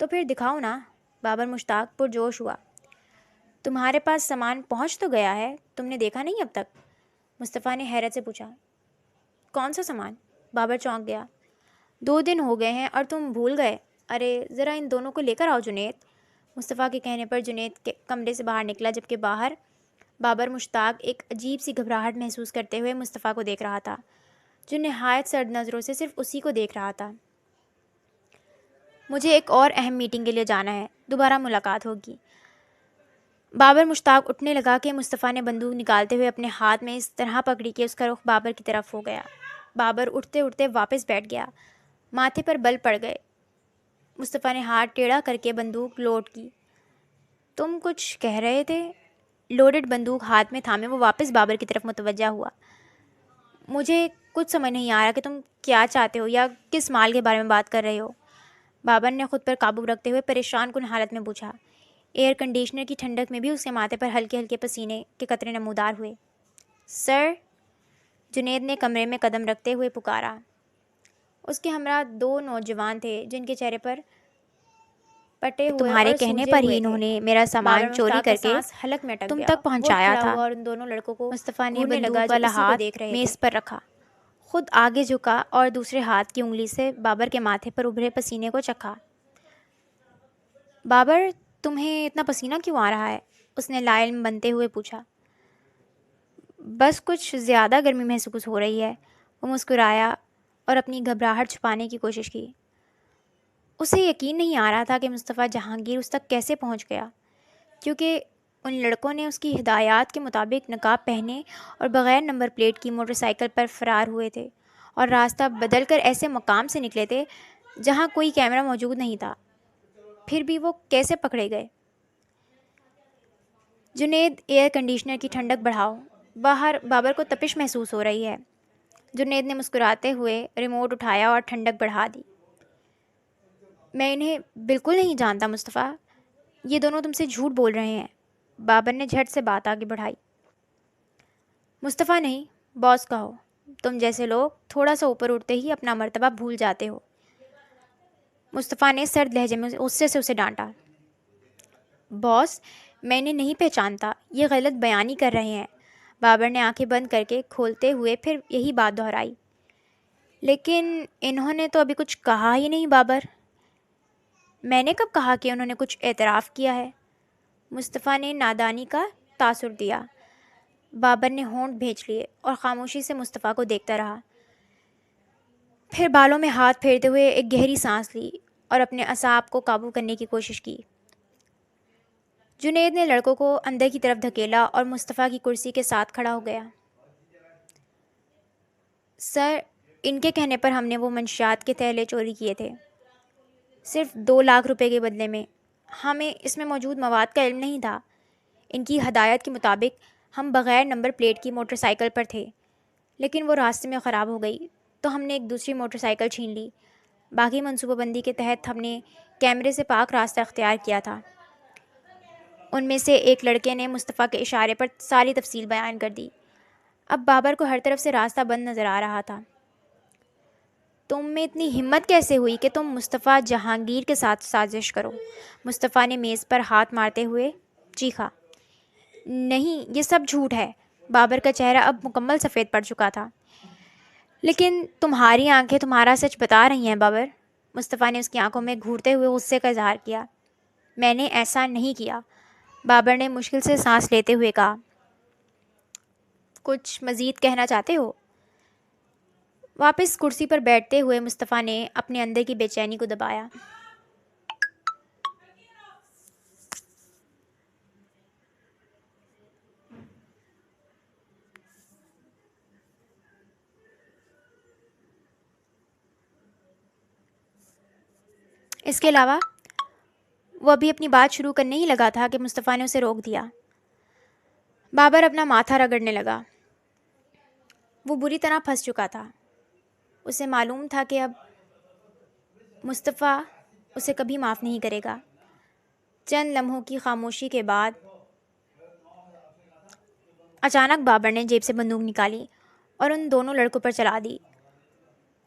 تو پھر دکھاؤ نا، بابر مشتاق پرجوش ہوا۔ تمہارے پاس سامان پہنچ تو گیا ہے، تم نے دیکھا نہیں اب تک؟ مصطفیٰ نے حیرت سے پوچھا۔ کون سا سامان؟ بابر چونک گیا۔ 2 دن ہو گئے ہیں اور تم بھول گئے؟ ارے ذرا ان دونوں کو لے کر آؤ جنید۔ مصطفیٰ کے کہنے پر جنید کے کمرے سے باہر نکلا، جبکہ باہر بابر مشتاق ایک عجیب سی گھبراہٹ محسوس کرتے ہوئے مصطفیٰ کو دیکھ رہا تھا، جو نہایت سرد نظروں سے صرف اسی کو دیکھ رہا تھا۔ مجھے ایک اور اہم میٹنگ کے لیے جانا ہے، دوبارہ ملاقات ہوگی۔ بابر مشتاق اٹھنے لگا کہ مصطفیٰ نے بندوق نکالتے ہوئے اپنے ہاتھ میں اس طرح پکڑی کہ اس کا رخ بابر کی طرف ہو گیا۔ بابر اٹھتے اٹھتے واپس بیٹھ گیا، ماتھے پر بل پڑ گئے۔ مصطفیٰ نے ہاتھ ٹیڑھا کر کے بندوق لوڈ کی۔ تم کچھ کہہ رہے تھے؟ لوڈڈ بندوق ہاتھ میں تھامے وہ واپس بابر کی طرف متوجہ ہوا۔ مجھے کچھ سمجھ نہیں آ رہا کہ تم کیا چاہتے ہو یا کس مال کے بارے میں بات کر رہے ہو؟ بابر نے خود پر قابو رکھتے ہوئے پریشان کن حالت میں پوچھا۔ ایئر کنڈیشنر کی ٹھنڈک میں بھی اس کے ماتھے پر ہلکے ہلکے پسینے کے قطرے نمودار ہوئے۔ سر، جنید نے کمرے میں قدم رکھتے ہوئے پکارا۔ اس کے ہمراہ 2 نوجوان تھے جن کے چہرے پر پٹے ہوئے تمہارے اور کہنے سوجے پر ہوئے ہی تھے۔ انہوں نے میرا سامان بابر چوری مشتاق کر کا کے سانس حلق میں اٹک تم گیا۔ تک پہنچایا وہ کھڑا تھا۔ ہوا اور ان دونوں لڑکوں کو مصطفیٰ نے گھورنے لگا بندوق جو والا اسی کو ہاتھ دیکھ رہے تھے۔ میز پر رکھا، خود آگے جھکا اور دوسرے ہاتھ کی انگلی سے بابر کے ماتھے پر ابھرے پسینے کو چکھا۔ بابر، تمہیں اتنا پسینہ کیوں آ رہا ہے؟ اس نے لا علم بنتے ہوئے پوچھا۔ بس کچھ زیادہ گرمی محسوس ہو رہی ہے، وہ مسکرایا اور اپنی گھبراہٹ چھپانے کی کوشش کی۔ اسے یقین نہیں آ رہا تھا کہ مصطفیٰ جہانگیر اس تک کیسے پہنچ گیا، کیونکہ ان لڑکوں نے اس کی ہدایات کے مطابق نقاب پہنے اور بغیر نمبر پلیٹ کی موٹر سائیکل پر فرار ہوئے تھے اور راستہ بدل کر ایسے مقام سے نکلے تھے جہاں کوئی کیمرہ موجود نہیں تھا۔ پھر بھی وہ کیسے پکڑے گئے؟ جنید، ایئر کنڈیشنر کی ٹھنڈک بڑھاؤ، باہر بابر کو تپش محسوس ہو رہی ہے۔ جنید نے مسکراتے ہوئے ریموٹ اٹھایا اور ٹھنڈک بڑھا دی۔ میں انہیں بالکل نہیں جانتا مصطفیٰ، یہ دونوں تم سے جھوٹ بول رہے ہیں۔ بابر نے جھٹ سے بات آگے بڑھائی۔ مصطفیٰ نہیں، باس کہو۔ تم جیسے لوگ تھوڑا سا اوپر اٹھتے ہی اپنا مرتبہ بھول جاتے ہو۔ مصطفیٰ نے سرد لہجے میں غصے سے اسے ڈانٹا۔ باس، میں انہیں نہیں پہچانتا، یہ غلط بیانی کر رہے ہیں۔ بابر نے آنکھیں بند کر کے کھولتے ہوئے پھر یہی بات دہرائی۔ لیکن انہوں نے تو ابھی کچھ کہا ہی نہیں بابر۔ میں نے کب کہا کہ انہوں نے کچھ اعتراف کیا ہے؟ مصطفیٰ نے نادانی کا تاثر دیا۔ بابر نے ہونٹ بھینچ لیے اور خاموشی سے مصطفیٰ کو دیکھتا رہا، پھر بالوں میں ہاتھ پھیرتے ہوئے ایک گہری سانس لی اور اپنے اعصاب کو قابو کرنے کی کوشش کی۔ جنید نے لڑکوں کو اندر کی طرف دھکیلا اور مصطفیٰ کی کرسی کے ساتھ کھڑا ہو گیا۔ سر، ان کے کہنے پر ہم نے وہ منشیات کے تھیلے چوری کیے تھے، صرف 2 لاکھ روپے کے بدلے میں۔ ہمیں اس میں موجود مواد کا علم نہیں تھا۔ ان کی ہدایت کے مطابق ہم بغیر نمبر پلیٹ کی موٹر سائیکل پر تھے، لیکن وہ راستے میں خراب ہو گئی تو ہم نے ایک دوسری موٹر سائیکل چھین لی۔ باقی منصوبہ بندی کے تحت ہم نے کیمرے سے پاک راستہ اختیار کیا تھا۔ ان میں سے ایک لڑکے نے مصطفیٰ کے اشارے پر ساری تفصیل بیان کر دی۔ اب بابر کو ہر طرف سے راستہ بند نظر آ رہا تھا۔ تم میں اتنی ہمت کیسے ہوئی کہ تم مصطفیٰ جہانگیر کے ساتھ سازش کرو؟ مصطفیٰ نے میز پر ہاتھ مارتے ہوئے چیخا۔ نہیں، یہ سب جھوٹ ہے۔ بابر کا چہرہ اب مکمل سفید پڑ چکا تھا۔ لیکن تمہاری آنکھیں تمہارا سچ بتا رہی ہیں بابر۔ مصطفیٰ نے اس کی آنکھوں میں گھورتے ہوئے غصے کا اظہار کیا۔ میں نے ایسا نہیں کیا، بابر نے مشکل سے سانس لیتے ہوئے کہا۔ کچھ مزید کہنا چاہتے ہو؟ واپس کرسی پر بیٹھتے ہوئے مصطفیٰ نے اپنے اندر کی بے چینی کو دبایا۔ اس کے علاوہ وہ ابھی اپنی بات شروع کرنے ہی لگا تھا کہ مصطفیٰ نے اسے روک دیا۔ بابر اپنا ماتھا رگڑنے لگا۔ وہ بری طرح پھنس چکا تھا۔ اسے معلوم تھا کہ اب مصطفیٰ اسے کبھی معاف نہیں کرے گا۔ چند لمحوں کی خاموشی کے بعد اچانک بابر نے جیب سے بندوق نکالی اور ان دونوں لڑکوں پر چلا دی۔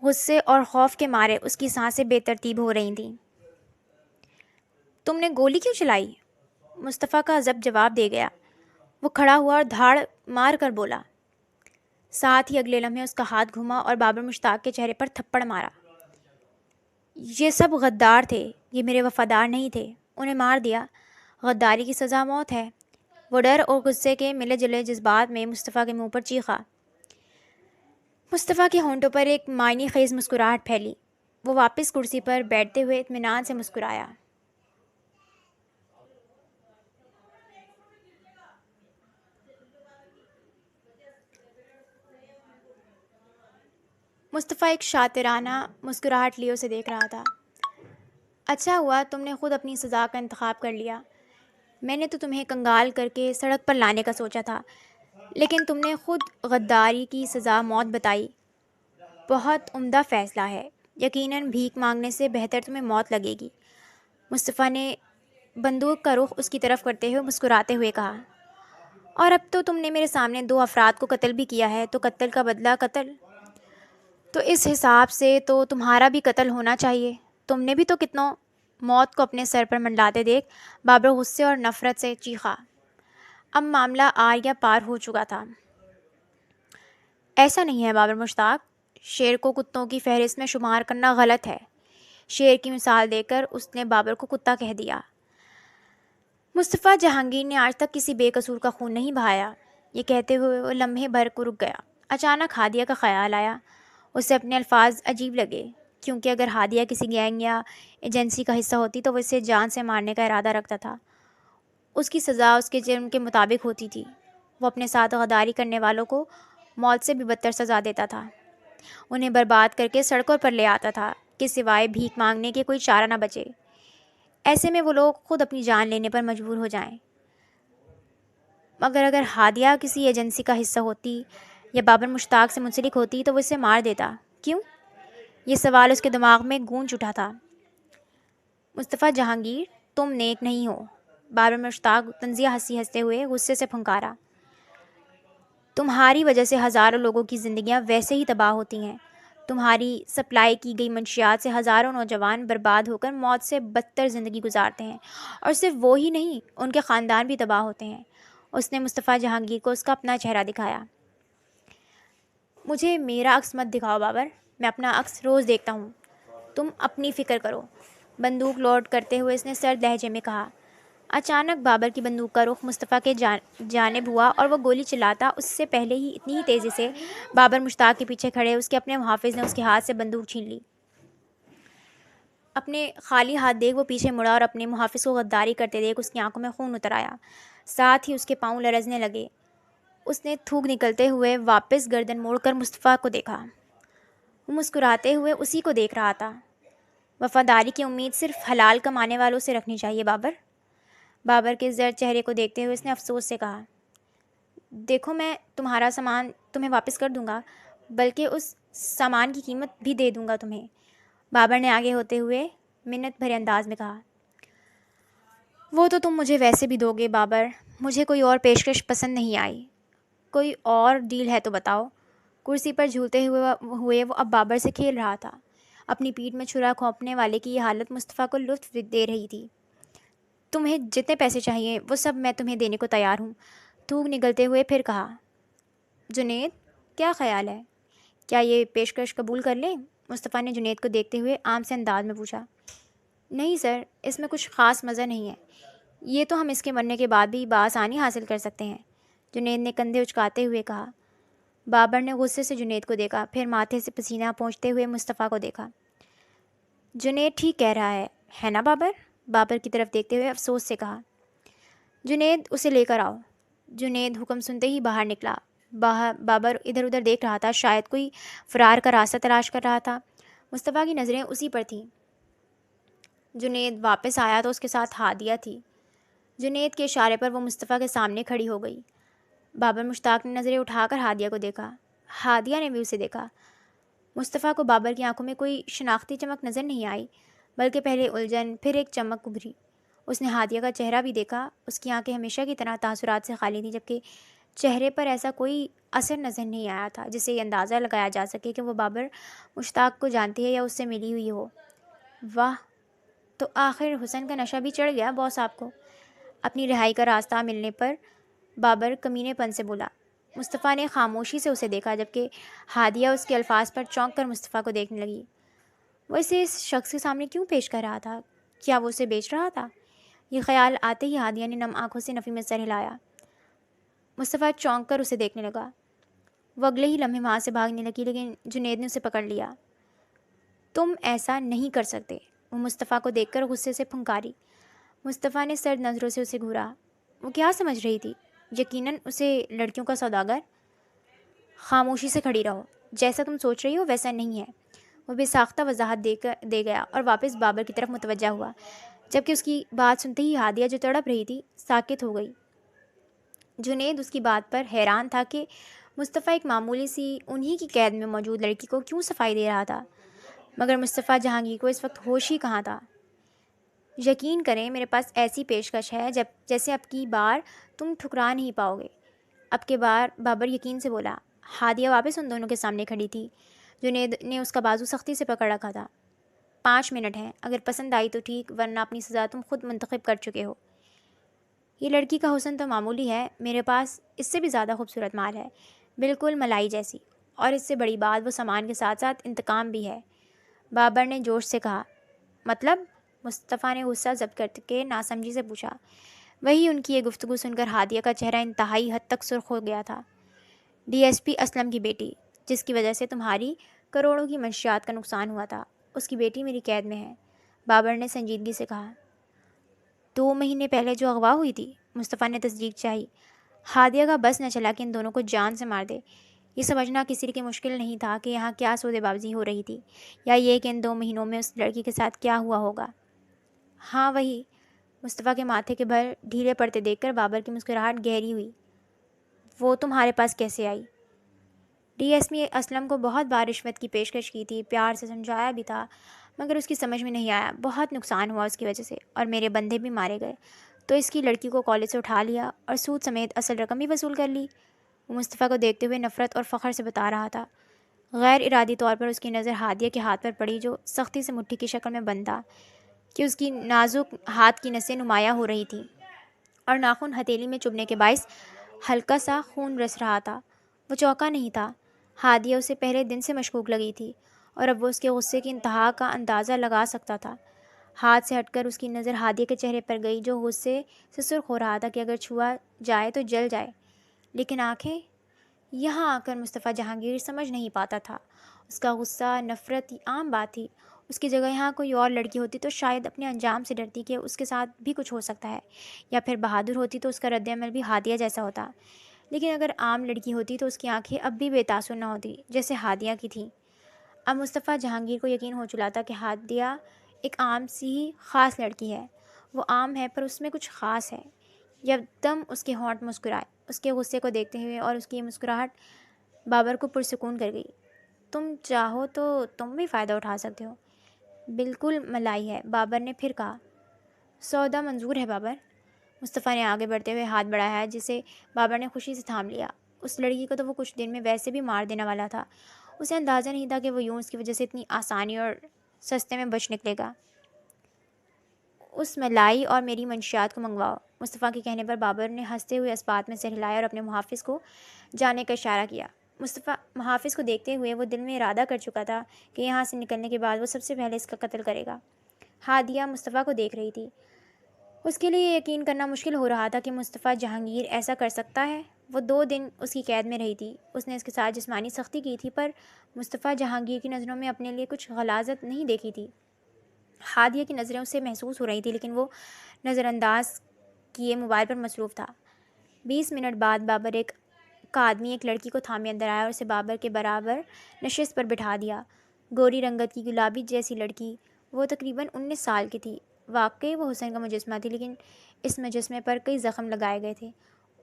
غصے اور خوف کے مارے اس کی سانسیں بے ترتیب ہو رہی تھیں۔ تم نے گولی کیوں چلائی؟ مصطفیٰ کا ضبط جواب دے گیا۔ وہ کھڑا ہوا اور دھاڑ مار کر بولا۔ ساتھ ہی اگلے لمحے اس کا ہاتھ گھوما اور بابر مشتاق کے چہرے پر تھپڑ مارا۔ یہ سب غدار تھے، یہ میرے وفادار نہیں تھے، انہیں مار دیا۔ غداری کی سزا موت ہے۔ وہ ڈر اور غصے کے ملے جلے جذبات میں مصطفیٰ کے منہ پر چیخا۔ مصطفیٰ کے ہونٹوں پر ایک معنی خیز مسکراہٹ پھیلی۔ وہ واپس کرسی پر بیٹھتے ہوئے اطمینان سے مسکرایا۔ مصطفیٰ ایک شاطرانہ مسکراہٹ لیے اسے دیکھ رہا تھا۔ اچھا ہوا تم نے خود اپنی سزا کا انتخاب کر لیا۔ میں نے تو تمہیں کنگال کر کے سڑک پر لانے کا سوچا تھا، لیکن تم نے خود غداری کی سزا موت بتائی۔ بہت عمدہ فیصلہ ہے۔ یقیناً بھیک مانگنے سے بہتر تمہیں موت لگے گی۔ مصطفیٰ نے بندوق کا رخ اس کی طرف کرتے ہوئے مسکراتے ہوئے کہا۔ اور اب تو تم نے میرے سامنے 2 افراد کو قتل بھی کیا ہے، تو قتل کا بدلہ قتل، تو اس حساب سے تو تمہارا بھی قتل ہونا چاہیے۔ تم نے بھی تو کتنوں موت کو اپنے سر پر منڈلاتے دیکھ بابر غصے اور نفرت سے چیخا۔ اب معاملہ آریا پار ہو چکا تھا۔ ایسا نہیں ہے بابر مشتاق، شیر کو کتوں کی فہرست میں شمار کرنا غلط ہے۔ شیر کی مثال دے کر اس نے بابر کو کتا کہہ دیا۔ مصطفیٰ جہانگیر نے آج تک کسی بے قصور کا خون نہیں بہایا۔ یہ کہتے ہوئے وہ لمحے بھر کو رک گیا۔ اچانک ہادیہ کا خیال آیا۔ اسے اپنے الفاظ عجیب لگے، کیونکہ اگر ہادیہ کسی گینگ یا ایجنسی کا حصہ ہوتی تو وہ اسے جان سے مارنے کا ارادہ رکھتا تھا۔ اس کی سزا اس کے جرم کے مطابق ہوتی تھی۔ وہ اپنے ساتھ غداری کرنے والوں کو موت سے بھی بدتر سزا دیتا تھا، انہیں برباد کر کے سڑکوں پر لے آتا تھا کہ سوائے بھیک مانگنے کے کوئی چارہ نہ بچے۔ ایسے میں وہ لوگ خود اپنی جان لینے پر مجبور ہو جائیں۔ مگر اگر ہادیہ کسی ایجنسی کا حصہ ہوتی یا بابر مشتاق سے منسلک ہوتی تو وہ اسے مار دیتا۔ کیوں؟ یہ سوال اس کے دماغ میں گونج اٹھا تھا۔ مصطفیٰ جہانگیر، تم نیک نہیں ہو۔ بابر مشتاق طنزیہ ہنسی ہنستے ہوئے غصے سے پھنکارا۔ تمہاری وجہ سے ہزاروں لوگوں کی زندگیاں ویسے ہی تباہ ہوتی ہیں۔ تمہاری سپلائی کی گئی منشیات سے ہزاروں نوجوان برباد ہو کر موت سے بدتر زندگی گزارتے ہیں، اور صرف وہ ہی نہیں، ان کے خاندان بھی تباہ ہوتے ہیں۔ اس نے مصطفیٰ جہانگیر کو اس کا اپنا چہرہ دکھایا۔ مجھے میرا عکس مت دکھاؤ بابر، میں اپنا عکس روز دیکھتا ہوں۔ تم اپنی فکر کرو۔ بندوق لوڈ کرتے ہوئے اس نے سرد لہجے میں کہا۔ اچانک بابر کی بندوق کا رخ مصطفیٰ کے جانب ہوا اور وہ گولی چلاتا اس سے پہلے ہی اتنی ہی تیزی سے بابر مشتاق کے پیچھے کھڑے اس کے اپنے محافظ نے اس کے ہاتھ سے بندوق چھین لی۔ اپنے خالی ہاتھ دیکھ وہ پیچھے مڑا اور اپنے محافظ کو غداری کرتے دیکھ اس کی آنکھوں میں خون اتر آیا، ساتھ ہی اس کے پاؤں لرزنے لگے۔ اس نے تھوک نکلتے ہوئے واپس گردن موڑ کر مصطفیٰ کو دیکھا۔ وہ مسکراتے ہوئے اسی کو دیکھ رہا تھا۔ وفاداری کی امید صرف حلال کمانے والوں سے رکھنی چاہیے بابر۔ بابر کے زرد چہرے کو دیکھتے ہوئے اس نے افسوس سے کہا۔ دیکھو، میں تمہارا سامان تمہیں واپس کر دوں گا، بلکہ اس سامان کی قیمت بھی دے دوں گا تمہیں، بابر نے آگے ہوتے ہوئے منت بھرے انداز میں کہا۔ وہ تو تم مجھے ویسے بھی دو گے بابر، مجھے کوئی اور پیشکش پسند نہیں آئی۔ کوئی اور ڈیل ہے تو بتاؤ۔ کرسی پر جھولتے ہوئے وہ اب بابر سے کھیل رہا تھا۔ اپنی پیٹھ میں چھرا کھونپنے والے کی یہ حالت مصطفیٰ کو لطف دے رہی تھی۔ تمہیں جتنے پیسے چاہیے وہ سب میں تمہیں دینے کو تیار ہوں، تھوک نگلتے ہوئے پھر کہا۔ جنید، کیا خیال ہے؟ کیا یہ پیشکش قبول کر لیں؟ مصطفیٰ نے جنید کو دیکھتے ہوئے عام سے انداز میں پوچھا۔ نہیں سر، اس میں کچھ خاص مزہ نہیں ہے، یہ تو ہم اس کے مرنے کے بعد بھی بآسانی حاصل کر سکتے ہیں، جنید نے کندھے اچکاتے ہوئے کہا۔ بابر نے غصے سے جنید کو دیکھا، پھر ماتھے سے پسینہ پونچھتے ہوئے مصطفیٰ کو دیکھا۔ جنید ٹھیک کہہ رہا ہے نا بابر؟ بابر کی طرف دیکھتے ہوئے افسوس سے کہا۔ جنید، اسے لے کر آؤ۔ جنید حکم سنتے ہی باہر نکلا۔ بابر ادھر ادھر دیکھ رہا تھا، شاید کوئی فرار کا راستہ تلاش کر رہا تھا۔ مصطفیٰ کی نظریں اسی پر تھیں۔ جنید واپس آیا تو اس کے ساتھ ہادیہ تھی۔ جنید کے اشارے پر وہ مصطفیٰ کے سامنے کھڑی ہو گئی۔ بابر مشتاق نے نظریں اٹھا کر ہادیہ کو دیکھا۔ ہادیہ نے بھی اسے دیکھا۔ مصطفیٰ کو بابر کی آنکھوں میں کوئی شناختی چمک نظر نہیں آئی، بلکہ پہلے الجھن، پھر ایک چمک ابھری۔ اس نے ہادیہ کا چہرہ بھی دیکھا۔ اس کی آنکھیں ہمیشہ کی طرح تاثرات سے خالی تھیں، جبکہ چہرے پر ایسا کوئی اثر نظر نہیں آیا تھا جس سے یہ اندازہ لگایا جا سکے کہ وہ بابر مشتاق کو جانتی ہے یا اس سے ملی ہوئی ہو۔ واہ، تو آخر حسن کا نشہ بھی چڑھ گیا باس آپ کو۔ اپنی رہائی کا راستہ ملنے پر بابر کمینے پن سے بولا۔ مصطفیٰ نے خاموشی سے اسے دیکھا، جبکہ ہادیہ اس کے الفاظ پر چونک کر مصطفیٰ کو دیکھنے لگی۔ وہ اسے اس شخص کے سامنے کیوں پیش کر رہا تھا؟ کیا وہ اسے بیچ رہا تھا؟ یہ خیال آتے ہی ہادیہ نے نم آنکھوں سے نفی میں سر ہلایا۔ مصطفیٰ چونک کر اسے دیکھنے لگا۔ وہ اگلے ہی لمحے وہاں سے بھاگنے لگی، لیکن جنید نے اسے پکڑ لیا۔ تم ایسا نہیں کر سکتے، وہ مصطفیٰ کو دیکھ کر غصے سے پھنکاری۔ مصطفیٰ نے سرد نظروں سے اسے گھورا۔ وہ کیا سمجھ رہی تھی؟ یقیناً اسے لڑکیوں کا سوداگر۔ خاموشی سے کھڑی رہو، جیسا تم سوچ رہی ہو ویسا نہیں ہے، وہ بے ساختہ وضاحت دے گیا اور واپس بابر کی طرف متوجہ ہوا، جبکہ اس کی بات سنتے ہی ہادیہ جو تڑپ رہی تھی ساکت ہو گئی۔ جنید اس کی بات پر حیران تھا کہ مصطفیٰ ایک معمولی سی انہی کی قید میں موجود لڑکی کو کیوں صفائی دے رہا تھا، مگر مصطفیٰ جہانگیر کو اس وقت ہوش ہی کہاں تھا۔ یقین کریں میرے پاس ایسی پیشکش ہے جیسے اب کی بار تم ٹھکرا نہیں پاؤ گے، اب کے بار، بابر یقین سے بولا۔ ہادیہ واپس ان دونوں کے سامنے کھڑی تھی۔ جنید نے اس کا بازو سختی سے پکڑ رکھا تھا۔ 5 منٹ ہیں، اگر پسند آئی تو ٹھیک، ورنہ اپنی سزا تم خود منتخب کر چکے ہو۔ یہ لڑکی کا حسن تو معمولی ہے، میرے پاس اس سے بھی زیادہ خوبصورت مال ہے، بالکل ملائی جیسی، اور اس سے بڑی بات وہ سامان کے ساتھ ساتھ انتقام بھی ہے، بابر نے جوش سے کہا۔ مطلب؟ مصطفیٰ نے غصہ ضبط کر کے ناسمجھی سے پوچھا۔ وہی ان کی یہ گفتگو سن کر ہادیہ کا چہرہ انتہائی حد تک سرخ ہو گیا تھا۔ ڈی ایس پی اسلم کی بیٹی، جس کی وجہ سے تمہاری کروڑوں کی منشیات کا نقصان ہوا تھا، اس کی بیٹی میری قید میں ہے، بابر نے سنجیدگی سے کہا۔ 2 مہینے پہلے جو اغوا ہوئی تھی؟ مصطفیٰ نے تصدیق چاہی۔ ہادیہ کا بس نہ چلا کہ ان دونوں کو جان سے مار دے۔ یہ سمجھنا کسی کے مشکل نہیں تھا کہ یہاں کیا سودے بازی ہو رہی تھی، یا یہ کہ ان 2 مہینوں میں اس لڑکی کے ساتھ کیا ہوا ہوگا۔ ہاں وہی، مصطفیٰ کے ماتھے کے بل ڈھیلے پڑتے دیکھ کر بابر کی مسکراہٹ گہری ہوئی۔ وہ تمہارے پاس کیسے آئی؟ ڈی ایس پی اسلم کو بہت بار رشوت کی پیشکش کی تھی، پیار سے سمجھایا بھی تھا، مگر اس کی سمجھ میں نہیں آیا، بہت نقصان ہوا اس کی وجہ سے، اور میرے بندے بھی مارے گئے، تو اس کی لڑکی کو کالج سے اٹھا لیا اور سود سمیت اصل رقم بھی وصول کر لی۔ وہ مصطفیٰ کو دیکھتے ہوئے نفرت اور فخر سے بتا رہا تھا۔ غیر ارادی طور پر اس کی نظر ہادیہ کے ہاتھ پر پڑی، جو سختی سے مٹھی کی شکل میں بند تھا، کہ اس کی نازک ہاتھ کی نسیں نمایاں ہو رہی تھیں اور ناخن ہتھیلی میں چبھنے کے باعث ہلکا سا خون رس رہا تھا۔ وہ چونکا نہیں تھا۔ ہادیہ اسے پہلے دن سے مشکوک لگی تھی، اور اب وہ اس کے غصے کی انتہا کا اندازہ لگا سکتا تھا۔ ہاتھ سے ہٹ کر اس کی نظر ہادیہ کے چہرے پر گئی، جو غصے سے سرخ ہو رہا تھا کہ اگر چھوا جائے تو جل جائے، لیکن آنکھیں؟ یہاں آ کر مصطفیٰ جہانگیر سمجھ نہیں پاتا تھا۔ اس کا غصہ، نفرت عام بات تھی، اس کی جگہ یہاں کوئی اور لڑکی ہوتی تو شاید اپنے انجام سے ڈرتی کہ اس کے ساتھ بھی کچھ ہو سکتا ہے، یا پھر بہادر ہوتی تو اس کا رد عمل بھی ہادیہ جیسا ہوتا، لیکن اگر عام لڑکی ہوتی تو اس کی آنکھیں اب بھی بے تاثر نہ ہوتی جیسے ہادیہ کی تھیں۔ اب مصطفیٰ جہانگیر کو یقین ہو چلا تھا کہ ہادیہ ایک عام سی ہی خاص لڑکی ہے، وہ عام ہے پر اس میں کچھ خاص ہے۔ یکدم اس کے ہونٹ مسکرائے، اس کے غصے کو دیکھتے ہوئے، اور اس کی یہ مسکراہٹ بابر کو پرسکون کر گئی۔ تم چاہو تو تم بھی فائدہ اٹھا سکتے ہو، بالکل ملائی ہے، بابر نے پھر کہا۔ سودا منظور ہے بابر، مصطفیٰ نے آگے بڑھتے ہوئے ہاتھ بڑھایا، جسے بابر نے خوشی سے تھام لیا۔ اس لڑکی کو تو وہ کچھ دن میں ویسے بھی مار دینے والا تھا، اسے اندازہ نہیں تھا کہ وہ یوں اس کی وجہ سے اتنی آسانی اور سستے میں بچ نکلے گا۔ اس ملائی اور میری منشیات کو منگواؤ، مصطفیٰ کے کہنے پر بابر نے ہنستے ہوئے اس بات میں سر ہلایا اور اپنے محافظ کو جانے کا اشارہ کیا۔ مصطفیٰ محافظ کو دیکھتے ہوئے وہ دل میں ارادہ کر چکا تھا کہ یہاں سے نکلنے کے بعد وہ سب سے پہلے اس کا قتل کرے گا۔ ہادیہ مصطفیٰ کو دیکھ رہی تھی۔ اس کے لیے یقین کرنا مشکل ہو رہا تھا کہ مصطفیٰ جہانگیر ایسا کر سکتا ہے۔ وہ 2 دن اس کی قید میں رہی تھی، اس نے اس کے ساتھ جسمانی سختی کی تھی، پر مصطفیٰ جہانگیر کی نظروں میں اپنے لیے کچھ غلاظت نہیں دیکھی تھی۔ ہادیہ کی نظریں اسے محسوس ہو رہی تھی، لیکن وہ نظر انداز کیے موبائل پر مصروف تھا۔ 20 منٹ بعد بابر کا آدمی ایک لڑکی کو تھامے اندر آیا اور اسے بابر کے برابر نشست پر بٹھا دیا۔ گوری رنگت کی گلابی جیسی لڑکی، وہ تقریباً 19 سال کی تھی۔ واقعی وہ حسن کا مجسمہ تھی، لیکن اس مجسمے پر کئی زخم لگائے گئے تھے۔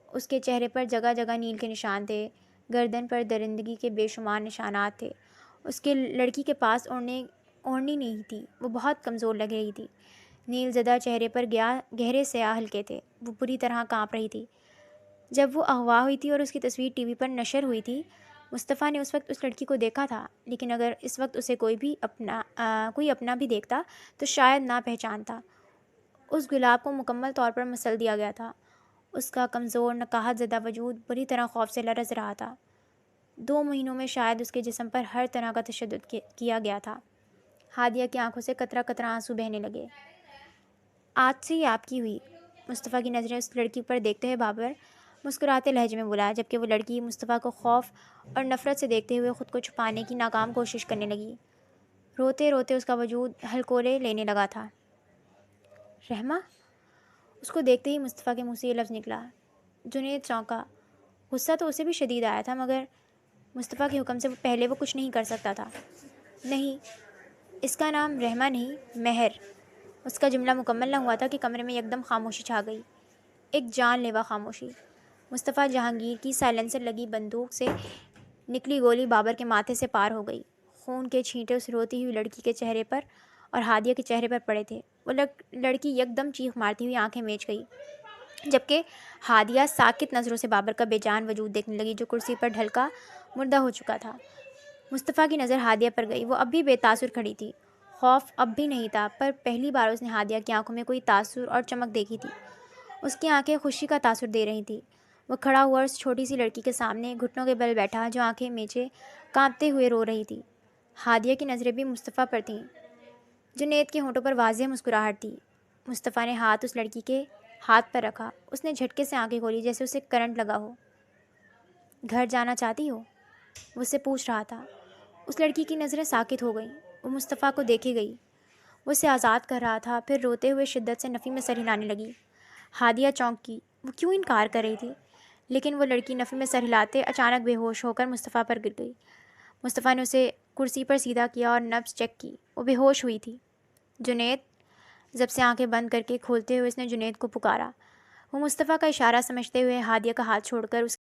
اس کے چہرے پر جگہ جگہ نیل کے نشان تھے، گردن پر درندگی کے بے شمار نشانات تھے۔ اس کے لڑکی کے پاس اوڑھنی نہیں تھی، وہ بہت کمزور لگ رہی تھی، نیل زدہ چہرے پر گہرے سیاہ حلقے تھے۔ وہ بری طرح کانپ رہی تھی۔ جب وہ اغوا ہوئی تھی اور اس کی تصویر ٹی وی پر نشر ہوئی تھی، مصطفیٰ نے اس وقت اس لڑکی کو دیکھا تھا، لیکن اگر اس وقت اسے کوئی اپنا بھی دیکھتا تو شاید نہ پہچانتا۔ اس گلاب کو مکمل طور پر مسل دیا گیا تھا۔ اس کا کمزور نقاہت زدہ وجود بری طرح خوف سے لرز رہا تھا۔ 2 مہینوں میں شاید اس کے جسم پر ہر طرح کا تشدد کیا گیا تھا۔ ہادیہ کی آنکھوں سے قطرہ قطرہ آنسو بہنے لگے۔ آج سے یہ آپ کی ہوئی، مصطفیٰ کی نظریں اس لڑکی پر دیکھتے ہوئے بابر مسکراتے لہجے میں بولا، جبکہ وہ لڑکی مصطفیٰ کو خوف اور نفرت سے دیکھتے ہوئے خود کو چھپانے کی ناکام کوشش کرنے لگی۔ روتے روتے اس کا وجود ہلکولے لینے لگا تھا۔ رحمہ؟ اس کو دیکھتے ہی مصطفیٰ کے منہ سے یہ لفظ نکلا۔ جنید چونکا۔ غصہ تو اسے بھی شدید آیا تھا، مگر مصطفیٰ کے حکم سے پہلے وہ کچھ نہیں کر سکتا تھا۔ نہیں، اس کا نام رحمہ نہیں، مہر۔ اس کا جملہ مکمل نہ ہوا تھا کہ کمرے میں یکدم خاموشی چھا گئی، ایک جان لیوا خاموشی۔ مصطفیٰ جہانگیر کی سائلنسر لگی بندوق سے نکلی گولی بابر کے ماتھے سے پار ہو گئی۔ خون کے چھینٹے اس روتی ہوئی لڑکی کے چہرے پر اور ہادیہ کے چہرے پر پڑے تھے۔ وہ لڑکی یکدم چیخ مارتی ہوئی آنکھیں میچ گئی، جبکہ ہادیہ ساکت نظروں سے بابر کا بے جان وجود دیکھنے لگی، جو کرسی پر ڈھلکا مردہ ہو چکا تھا۔ مصطفیٰ کی نظر ہادیہ پر گئی۔ وہ اب بھی بے تاثر کھڑی تھی۔ خوف اب بھی نہیں تھا، پر پہلی بار اس نے ہادیہ کی آنکھوں میں کوئی تاثر اور چمک دیکھی تھی۔ اس کی آنکھیں خوشی کا تاثر دے رہی تھیں۔ وہ کھڑا ہوا اس چھوٹی سی لڑکی کے سامنے گھٹنوں کے بل بیٹھا، جو آنکھیں میچے کانپتے ہوئے رو رہی تھی۔ ہادیہ کی نظریں بھی مصطفیٰ پر تھیں۔ جنید کے ہونٹوں پر واضح مسکراہٹ تھی۔ مصطفیٰ نے ہاتھ اس لڑکی کے ہاتھ پر رکھا۔ اس نے جھٹکے سے آنکھیں کھولی، جیسے اسے کرنٹ لگا ہو۔ گھر جانا چاہتی ہو؟ وہ اس سے پوچھ رہا تھا۔ اس لڑکی کی نظریں ساکت ہو گئیں۔ وہ مصطفیٰ کو دیکھے گئی۔ وہ اسے آزاد کر رہا تھا، پھر روتے ہوئے شدت سے نفی میں سر ہلانے لگی۔ ہادیہ چونکی۔ وہ کیوں انکار کر رہی تھی؟ لیکن وہ لڑکی نفی میں سر ہلاتے اچانک بے ہوش ہو کر مصطفیٰ پر گر گئی۔ مصطفیٰ نے اسے کرسی پر سیدھا کیا اور نبض چیک کی۔ وہ بے ہوش ہوئی تھی۔ جنید؟ زب سے آنکھیں بند کر کے کھولتے ہوئے اس نے جنید کو پکارا۔ وہ مصطفیٰ کا اشارہ سمجھتے ہوئے ہادیہ کا ہاتھ چھوڑ کر اس